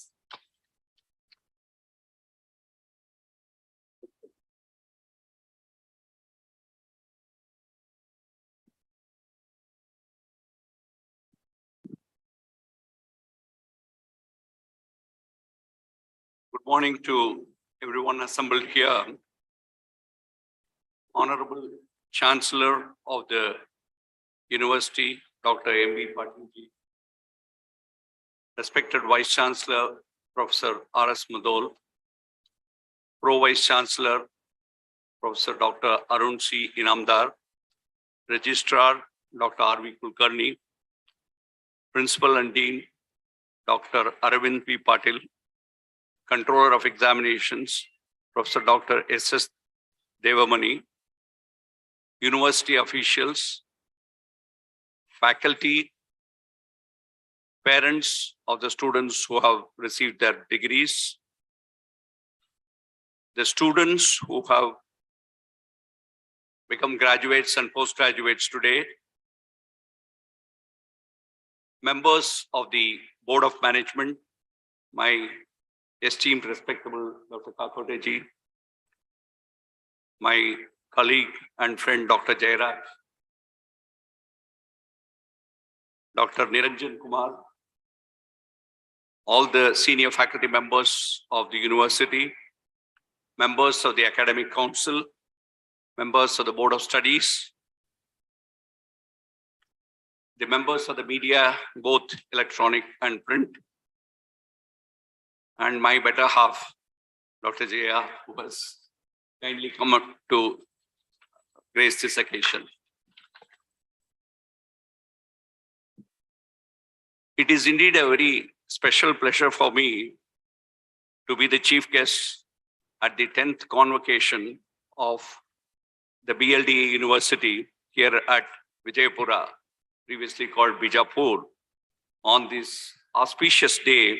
Speaker 11: Good morning to everyone assembled here. Honorable Chancellor of the University, Dr. M.V. Patil, respected Vice Chancellor, Professor R.S. Mudol, Pro Vice Chancellor, Professor Dr. Arun C. Inamdar, Registrar, Dr. R.V. Kulkarni, Principal and Dean, Dr. Aravind P. Patil, Controller of Examinations, Professor Dr. S.S. Devamani, University officials, faculty, parents of the students who have received their degrees, the students who have become graduates and postgraduates today, members of the Board of Management, my esteemed, respectable Dr. Kakoteji, my colleague and friend Dr. Jairaj, Dr. Niranjan Kumar, all the senior faculty members of the university, members of the academic council, members of the Board of Studies, the members of the media, both electronic and print, and my better half, Dr. Jaya, who has kindly come up to grace this occasion. It is indeed a very special pleasure for me to be the chief guest at the 10th convocation of the BLDE University here at Vijayapura, previously called Vijayapur, on this auspicious day,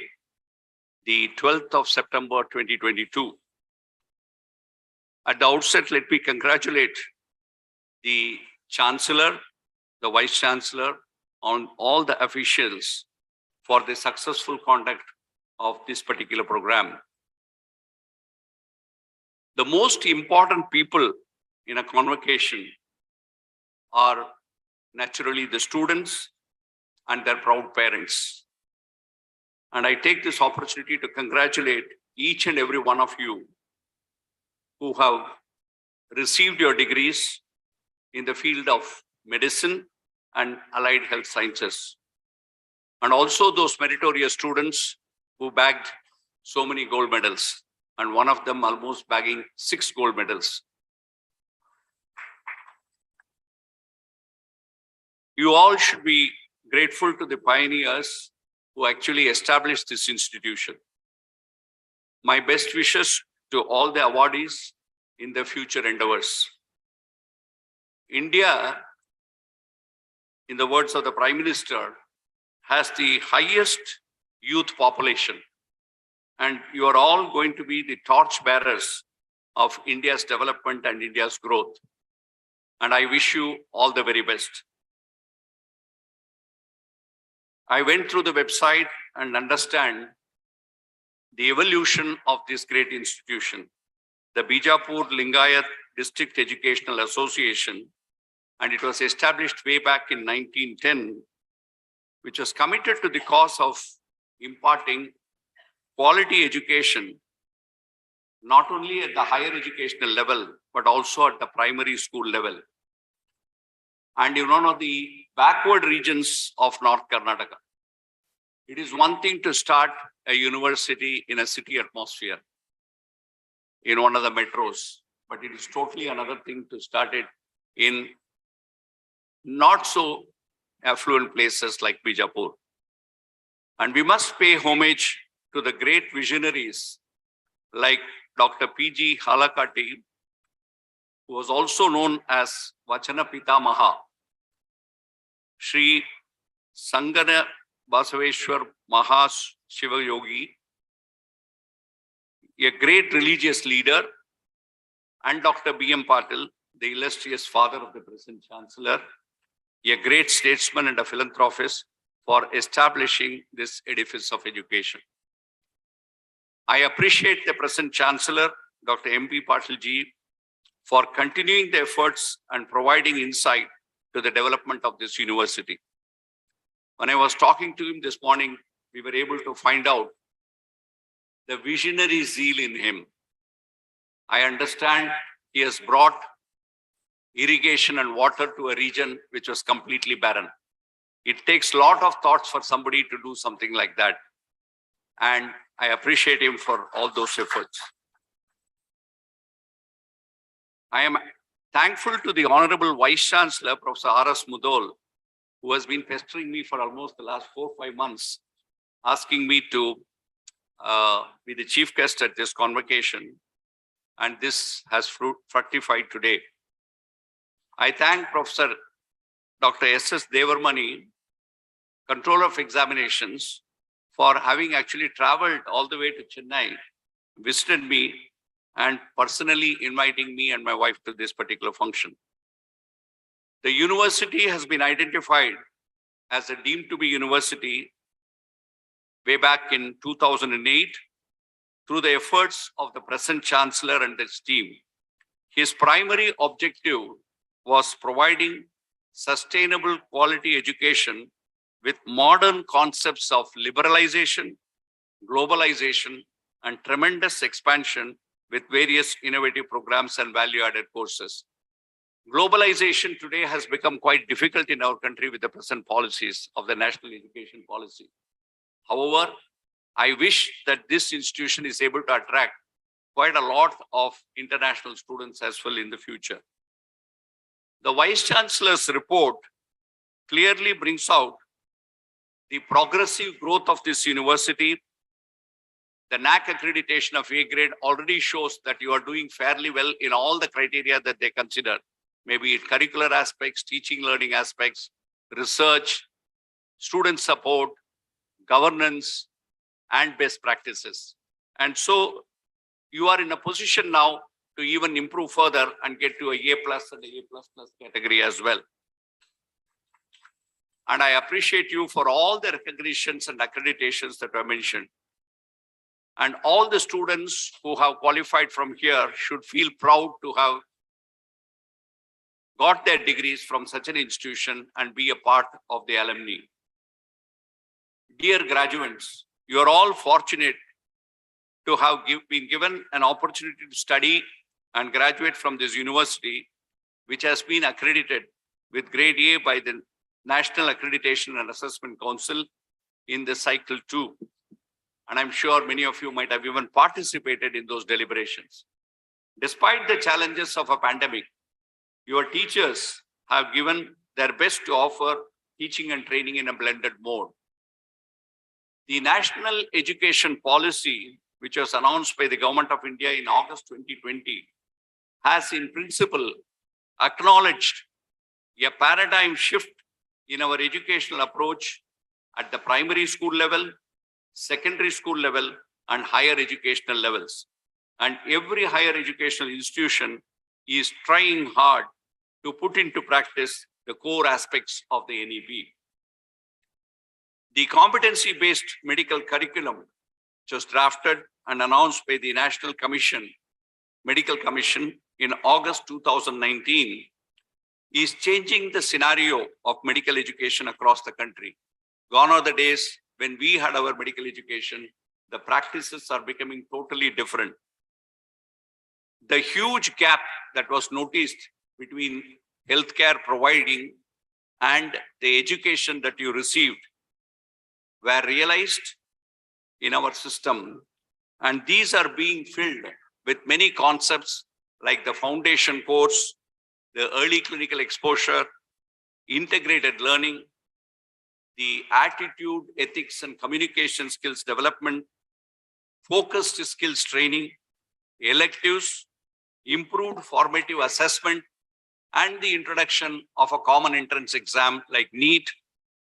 Speaker 11: the 12th of September 2022. At the outset, let me congratulate the Chancellor, the Vice Chancellor, on all the officials for the successful conduct of this particular program. The most important people in a convocation are naturally the students and their proud parents. And I take this opportunity to congratulate each and every one of you who have received your degrees in the field of medicine and allied health sciences. And also those meritorious students who bagged so many gold medals, and one of them almost bagging 6 gold medals. You all should be grateful to the pioneers who actually established this institution. My best wishes to all the awardees in their future endeavors. India, in the words of the Prime Minister, has the highest youth population, and you are all going to be the torch bearers of India's development and India's growth. And I wish you all the very best. I went through the website and understand the evolution of this great institution, the Vijayapura Lingayat District Educational Association, and it was established way back in 1910, which was committed to the cause of imparting quality education, not only at the higher educational level, but also at the primary school level. And in one of the backward regions of North Karnataka, it is one thing to start a university in a city atmosphere, in one of the metros, but it is totally another thing to start it in not so affluent places like Vijayapura. And we must pay homage to the great visionaries like Dr. P.G. Halakati, who was also known as Vachana Pitamaha, Shri Sangana Basaveshwar Mahashiva Yogi, a great religious leader, and Dr. B.M. Patil, the illustrious father of the present Chancellor, a great statesman and a philanthropist, for establishing this edifice of education. I appreciate the present Chancellor, Dr. M.P. Patil ji, for continuing the efforts and providing insight to the development of this university. When I was talking to him this morning, we were able to find out the visionary zeal in him. I understand he has brought irrigation and water to a region which was completely barren. It takes a lot of thoughts for somebody to do something like that. And I appreciate him for all those efforts. I am thankful to the Honorable Vice Chancellor, Professor R.S. Mudol, who has been pestering me for almost the last 4 or 5 months, asking me to be the chief guest at this convocation. And this has fructified today. I thank Professor Dr. S.S. Devarmani, Controller of Examinations, for having actually traveled all the way to Chennai, visited me, and personally inviting me and my wife to this particular function. The university has been identified as a deemed to be university way back in 2008 through the efforts of the present Chancellor and his team. His primary objective was providing sustainable quality education with modern concepts of liberalization, globalization, and tremendous expansion with various innovative programs and value-added courses. Globalization today has become quite difficult in our country with the present policies of the national education policy. However, I wish that this institution is able to attract quite a lot of international students as well in the future. The Vice Chancellor's report clearly brings out the progressive growth of this university. The NAC accreditation of A grade already shows that you are doing fairly well in all the criteria that they consider, maybe in curricular aspects, teaching learning aspects, research, student support, governance, and best practices. And so you are in a position now to even improve further and get to a A+ and a A++ category as well. And I appreciate you for all the recognitions and accreditations that were mentioned. And all the students who have qualified from here should feel proud to have got their degrees from such an institution and be a part of the alumni. Dear graduates, you are all fortunate to have been given an opportunity to study and graduate from this university, which has been accredited with grade A by the National Accreditation and Assessment Council in the cycle 2. And I'm sure many of you might have even participated in those deliberations. Despite the challenges of a pandemic, your teachers have given their best to offer teaching and training in a blended mode. The National Education Policy, which was announced by the Government of India in August 2020, has in principle acknowledged a paradigm shift in our educational approach at the primary school level, secondary school level, and higher educational levels. And every higher educational institution is trying hard to put into practice the core aspects of the NEP. The competency-based medical curriculum, which was drafted and announced by the National Commission, Medical Commission in August 2019, is changing the scenario of medical education across the country. Gone are the days when we had our medical education, the practices are becoming totally different. The huge gap that was noticed between healthcare providing and the education that you received were realized in our system, and these are being filled with many concepts like the foundation course, the early clinical exposure, integrated learning, the attitude, ethics, and communication skills development, focused skills training, electives, improved formative assessment, and the introduction of a common entrance exam like NEET,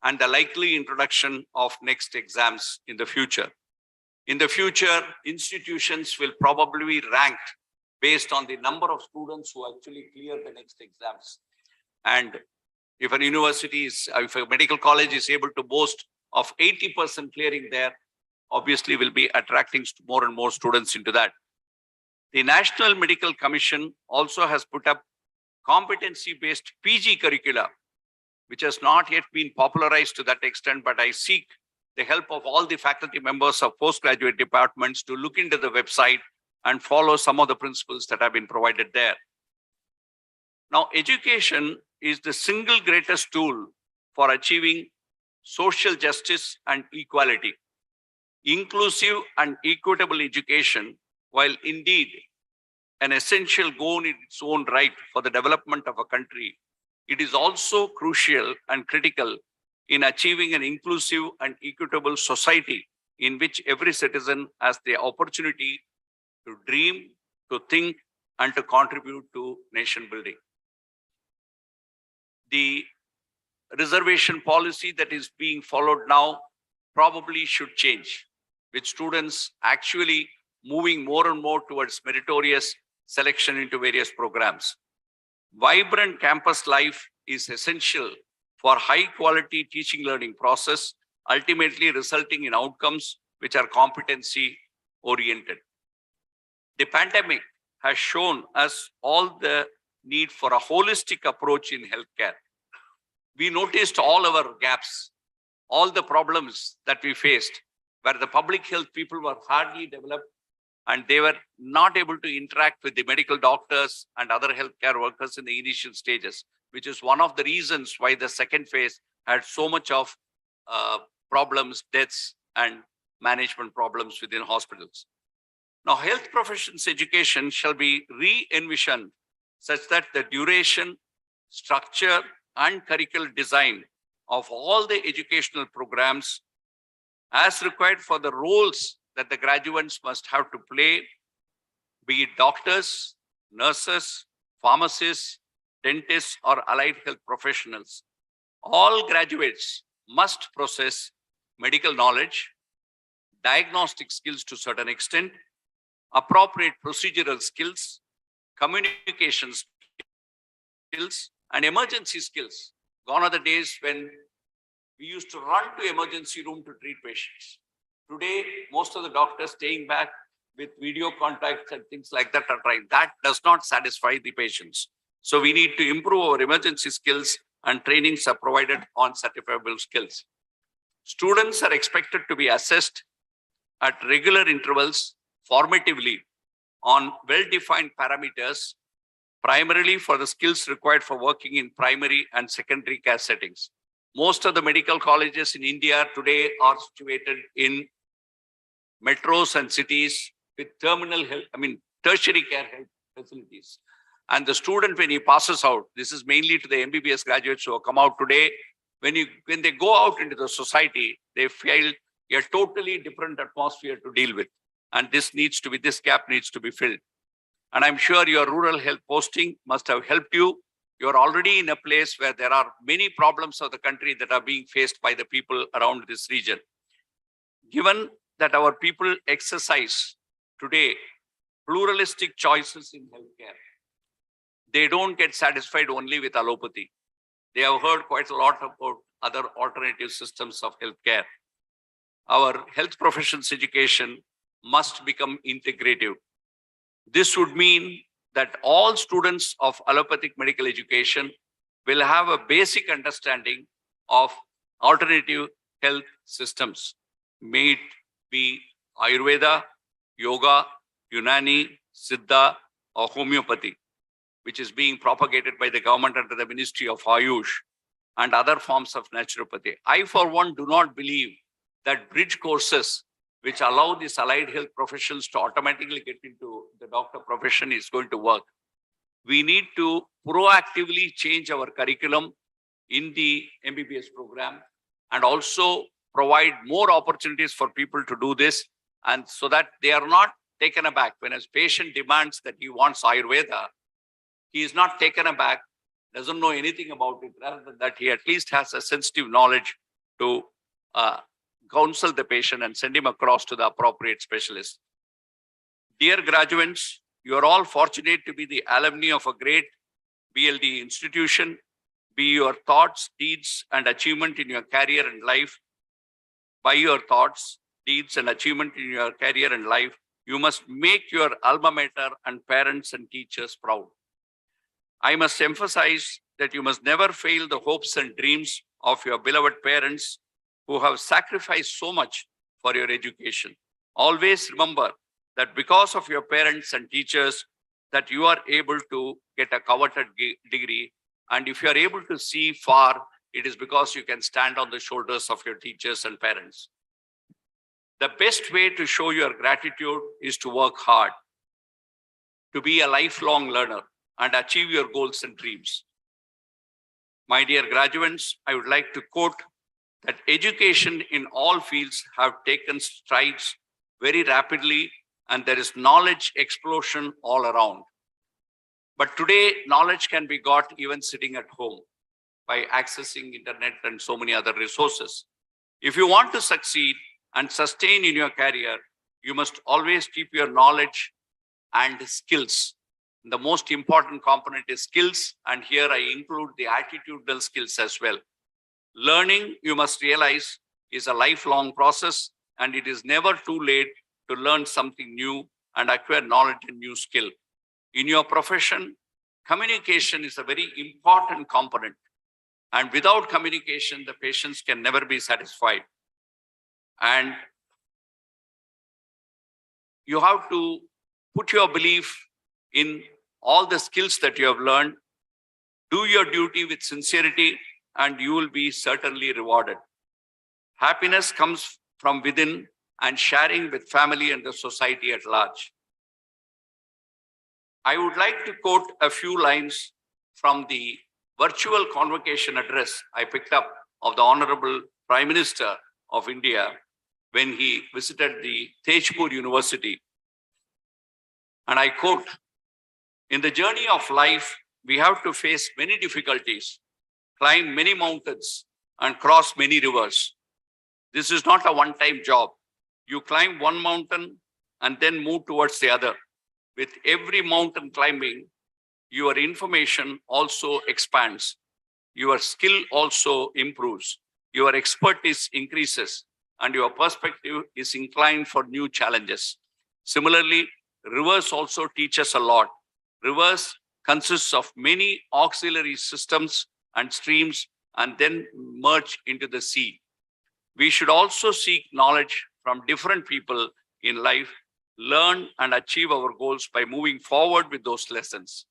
Speaker 11: and the likely introduction of next exams in the future. In the future, institutions will probably be ranked based on the number of students who actually clear the next exams. And if a university is, if a medical college is able to boast of 80% clearing there, obviously will be attracting more and more students into that. The National Medical Commission also has put up competency-based PG curricula, which has not yet been popularized to that extent, but I seek the help of all the faculty members of postgraduate departments to look into the website and follow some of the principles that have been provided there. Now, education is the single greatest tool for achieving social justice and equality. Inclusive and equitable education, while indeed an essential goal in its own right for the development of a country, it is also crucial and critical in achieving an inclusive and equitable society in which every citizen has the opportunity to dream, to think, and to contribute to nation building. The reservation policy that is being followed now probably should change, with students actually moving more and more towards meritorious selection into various programs. Vibrant campus life is essential for high quality teaching learning process, ultimately resulting in outcomes which are competency oriented. The pandemic has shown us all the need for a holistic approach in healthcare. We noticed all our gaps, all the problems that we faced, where the public health people were hardly developed and they were not able to interact with the medical doctors and other healthcare workers in the initial stages, which is one of the reasons why the second phase had so much of problems, deaths, and management problems within hospitals. Now, health professions education shall be re-envisioned such that the duration, structure, and curricular design of all the educational programs as required for the roles that the graduates must have to play, be it doctors, nurses, pharmacists, dentists, or allied health professionals. All graduates must possess medical knowledge, diagnostic skills to a certain extent, appropriate procedural skills, communication skills, and emergency skills. Gone are the days when we used to run to emergency room to treat patients. Today, most of the doctors staying back with video contacts and things like that are trying. That does not satisfy the patients. So we need to improve our emergency skills, and trainings are provided on certifiable skills. Students are expected to be assessed at regular intervals formatively on well-defined parameters, primarily for the skills required for working in primary and secondary care settings. Most of the medical colleges in India today are situated in metros and cities with tertiary care health facilities. And the student, when he passes out, this is mainly to the MBBS graduates who have come out today, when they go out into the society, they feel a totally different atmosphere to deal with. And this gap needs to be filled. And I'm sure your rural health posting must have helped you. You're already in a place where there are many problems of the country that are being faced by the people around this region. Given that our people exercise today pluralistic choices in healthcare, they don't get satisfied only with allopathy. They have heard quite a lot about other alternative systems of healthcare. Our health professions education must become integrative. This would mean that all students of allopathic medical education will have a basic understanding of alternative health systems, may it be Ayurveda, Yoga, Unani, Siddha, or homeopathy, which is being propagated by the government under the Ministry of Ayush, and other forms of naturopathy. I, for one, do not believe that bridge courses which allow these allied health professions to automatically get into the doctor profession is going to work. We need to proactively change our curriculum in the MBBS program and also provide more opportunities for people to do this, and so that they are not taken aback when a patient demands that he wants Ayurveda. He is not taken aback, doesn't know anything about it, rather than that he at least has a sensitive knowledge to counsel the patient and send him across to the appropriate specialist. Dear graduates, you are all fortunate to be the alumni of a great BLDE institution. Be your thoughts, deeds, and achievement in your career and life. By your thoughts, deeds, and achievement in your career and life, you must make your alma mater and parents and teachers proud. I must emphasize that you must never fail the hopes and dreams of your beloved parents who have sacrificed so much for your education. Always remember that because of your parents and teachers, that you are able to get a coveted degree. And if you are able to see far, it is because you can stand on the shoulders of your teachers and parents. The best way to show your gratitude is to work hard, to be a lifelong learner, and achieve your goals and dreams. My dear graduates, I would like to quote that education in all fields have taken strides very rapidly, and there is knowledge explosion all around. But today, knowledge can be got even sitting at home by accessing internet and so many other resources. If you want to succeed and sustain in your career, you must always keep your knowledge and skills. The most important component is skills, and here I include the attitudinal skills as well. Learning, you must realize, is a lifelong process, and it is never too late to learn something new and acquire knowledge and new skill. In your profession, communication is a very important component, and without communication, the patients can never be satisfied. And you have to put your belief in all the skills that you have learned. Do your duty with sincerity, and you will be certainly rewarded. Happiness comes from within and sharing with family and the society at large. I would like to quote a few lines from the virtual convocation address I picked up of the Honorable Prime Minister of India when he visited the Tejpur University. And I quote, "In the journey of life, we have to face many difficulties, climb many mountains, and cross many rivers. This is not a one-time job. You climb one mountain and then move towards the other. With every mountain climbing, your information also expands. Your skill also improves. Your expertise increases, and your perspective is inclined for new challenges. Similarly, rivers also teach us a lot. Rivers consists of many auxiliary systems and streams and then merge into the sea. We should also seek knowledge from different people in life, learn and achieve our goals by moving forward with those lessons.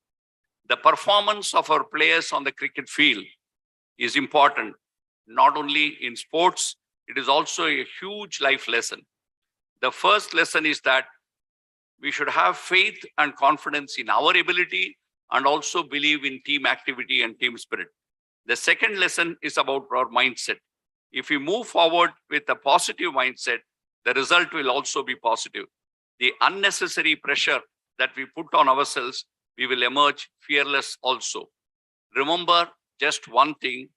Speaker 11: The performance of our players on the cricket field is important, not only in sports, it is also a huge life lesson. The first lesson is that we should have faith and confidence in our ability and also believe in team activity and team spirit. The second lesson is about our mindset. If we move forward with a positive mindset, the result will also be positive. The unnecessary pressure that we put on ourselves, we will emerge fearless also. Remember just one thing,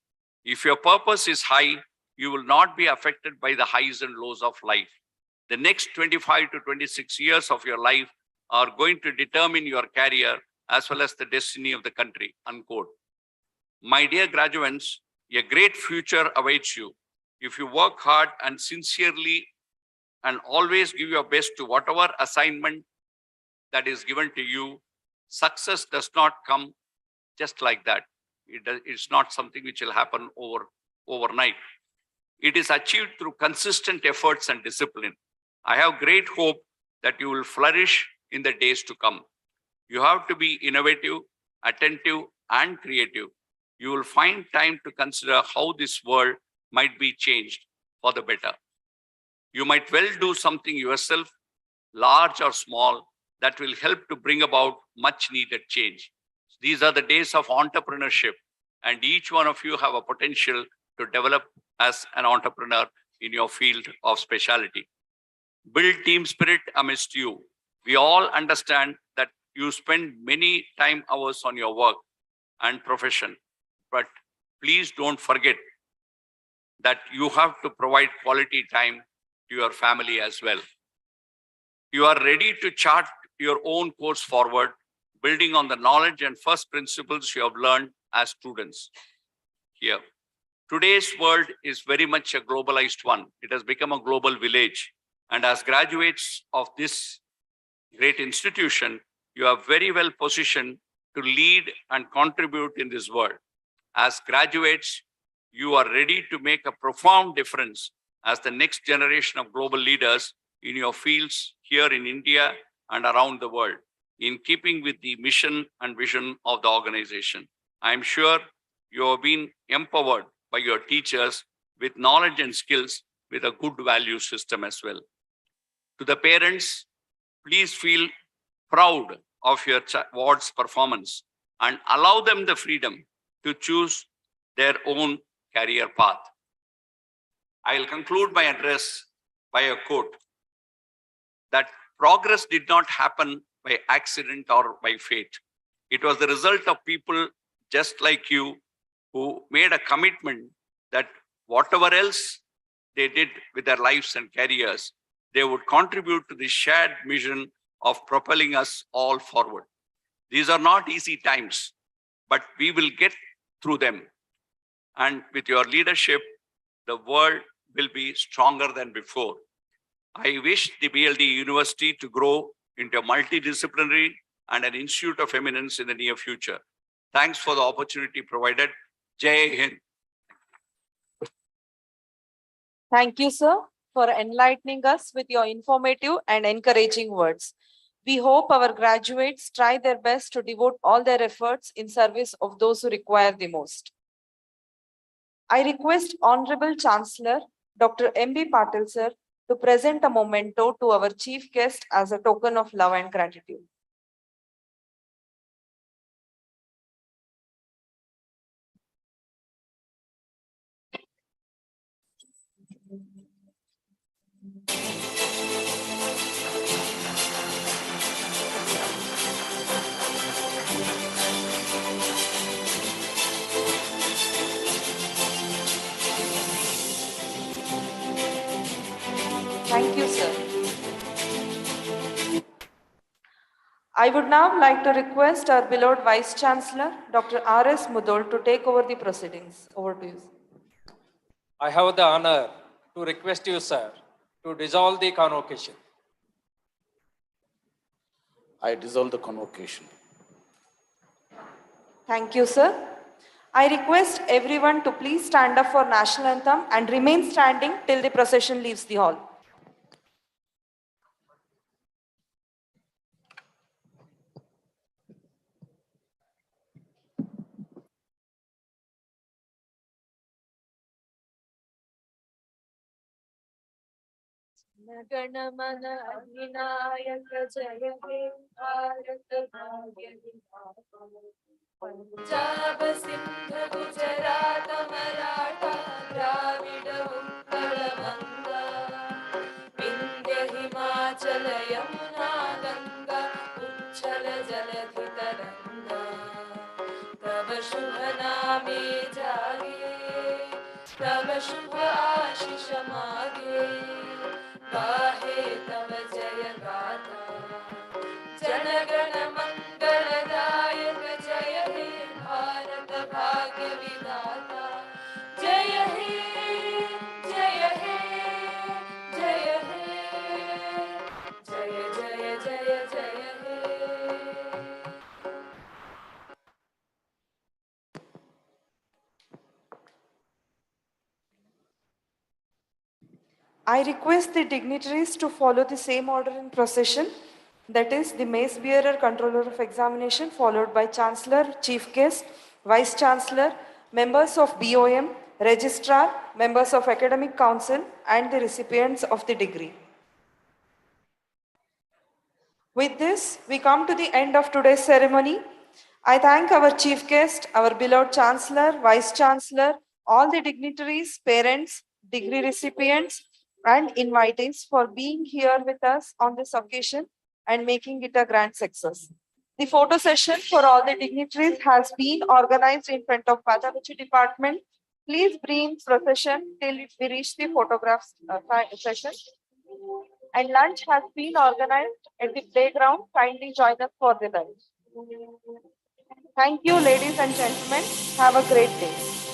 Speaker 11: if your purpose is high, you will not be affected by the highs and lows of life. The next 25 to 26 years of your life are going to determine your career as well as the destiny of the country, unquote. My dear graduates, a great future awaits you. If you work hard and sincerely and always give your best to whatever assignment that is given to you, success does not come just like that. It's not something which will happen overnight. It is achieved through consistent efforts and discipline. I have great hope that you will flourish in the days to come. You have to be innovative, attentive, and creative. You will find time to consider how this world might be changed for the better. You might well do something yourself, large or small, that will help to bring about much needed change. These are the days of entrepreneurship, and each one of you have a potential to develop as an entrepreneur in your field of specialty. Build team spirit amidst you. We all understand that you spend many time hours on your work and profession, but please don't forget that you have to provide quality time to your family as well. You are ready to chart your own course forward, building on the knowledge and first principles you have learned as students here. Today's world is very much a globalized one. It has become a global village. And as graduates of this great institution, you are very well positioned to lead and contribute in this world. As graduates, you are ready to make a profound difference as the next generation of global leaders in your fields here in India and around the world, in keeping with the mission and vision of the organization. I am sure you have been empowered by your teachers with knowledge and skills with a good value system as well. To the parents, please feel proud of your ward's performance and allow them the freedom to choose their own career path. I will conclude my address by a quote that progress did not happen by accident or by fate. It was the result of people just like you who made a commitment that whatever else they did with their lives and careers, they would contribute to the shared mission of propelling us all forward. These are not easy times, but we will get through them. And with your leadership, the world will be stronger than before. I wish the BLDE University to grow into a multidisciplinary and an institute of eminence in the near future. Thanks for the opportunity provided. Jai Hind.
Speaker 2: Thank you, sir, for enlightening us with your informative and encouraging words. We hope our graduates try their best to devote all their efforts in service of those who require the most. I request Honorable Chancellor, Dr. M.B. Patil, sir, to present a memento to our chief guest as a token of love and gratitude. Thank you, sir. I would now like to request our beloved Vice Chancellor, Dr. R.S. Mudol, to take over the proceedings. Over to you.
Speaker 8: I have the honor to request you, sir, to dissolve the convocation.
Speaker 9: I dissolve the convocation.
Speaker 2: Thank you, sir. I request everyone to please stand up for national anthem and remain standing till the procession leaves the hall. गणमन अधिनायक जय हे भारत भाग्य
Speaker 3: पंजाब सिंध गुजरात मराठा द्राविड उत्कल बंगा विंध्य हिमाचल यमुना गंगा उच्छल जलधि तरंगा तब शुभ नामे जागे तब शुभ आशीष मागे गाहे तब जय गाथा जनगण मंगलदायक जय हे भारत भाग्य
Speaker 2: I request the dignitaries to follow the same order in procession. That is, the mace bearer, controller of examination, followed by Chancellor, Chief Guest, Vice Chancellor, members of BOM, Registrar, members of Academic Council, and the recipients of the degree. With this, we come to the end of today's ceremony. I thank our Chief Guest, our beloved Chancellor, Vice Chancellor, all the dignitaries, parents, degree recipients, and invitees for being here with us on this occasion and making it a grand success. The photo session for all the dignitaries has been organized in front of Pathology Department. Please bring procession till we reach the photographs session. And lunch has been organized at the playground. Kindly join us for the lunch. Thank you, ladies and gentlemen. Have a great day.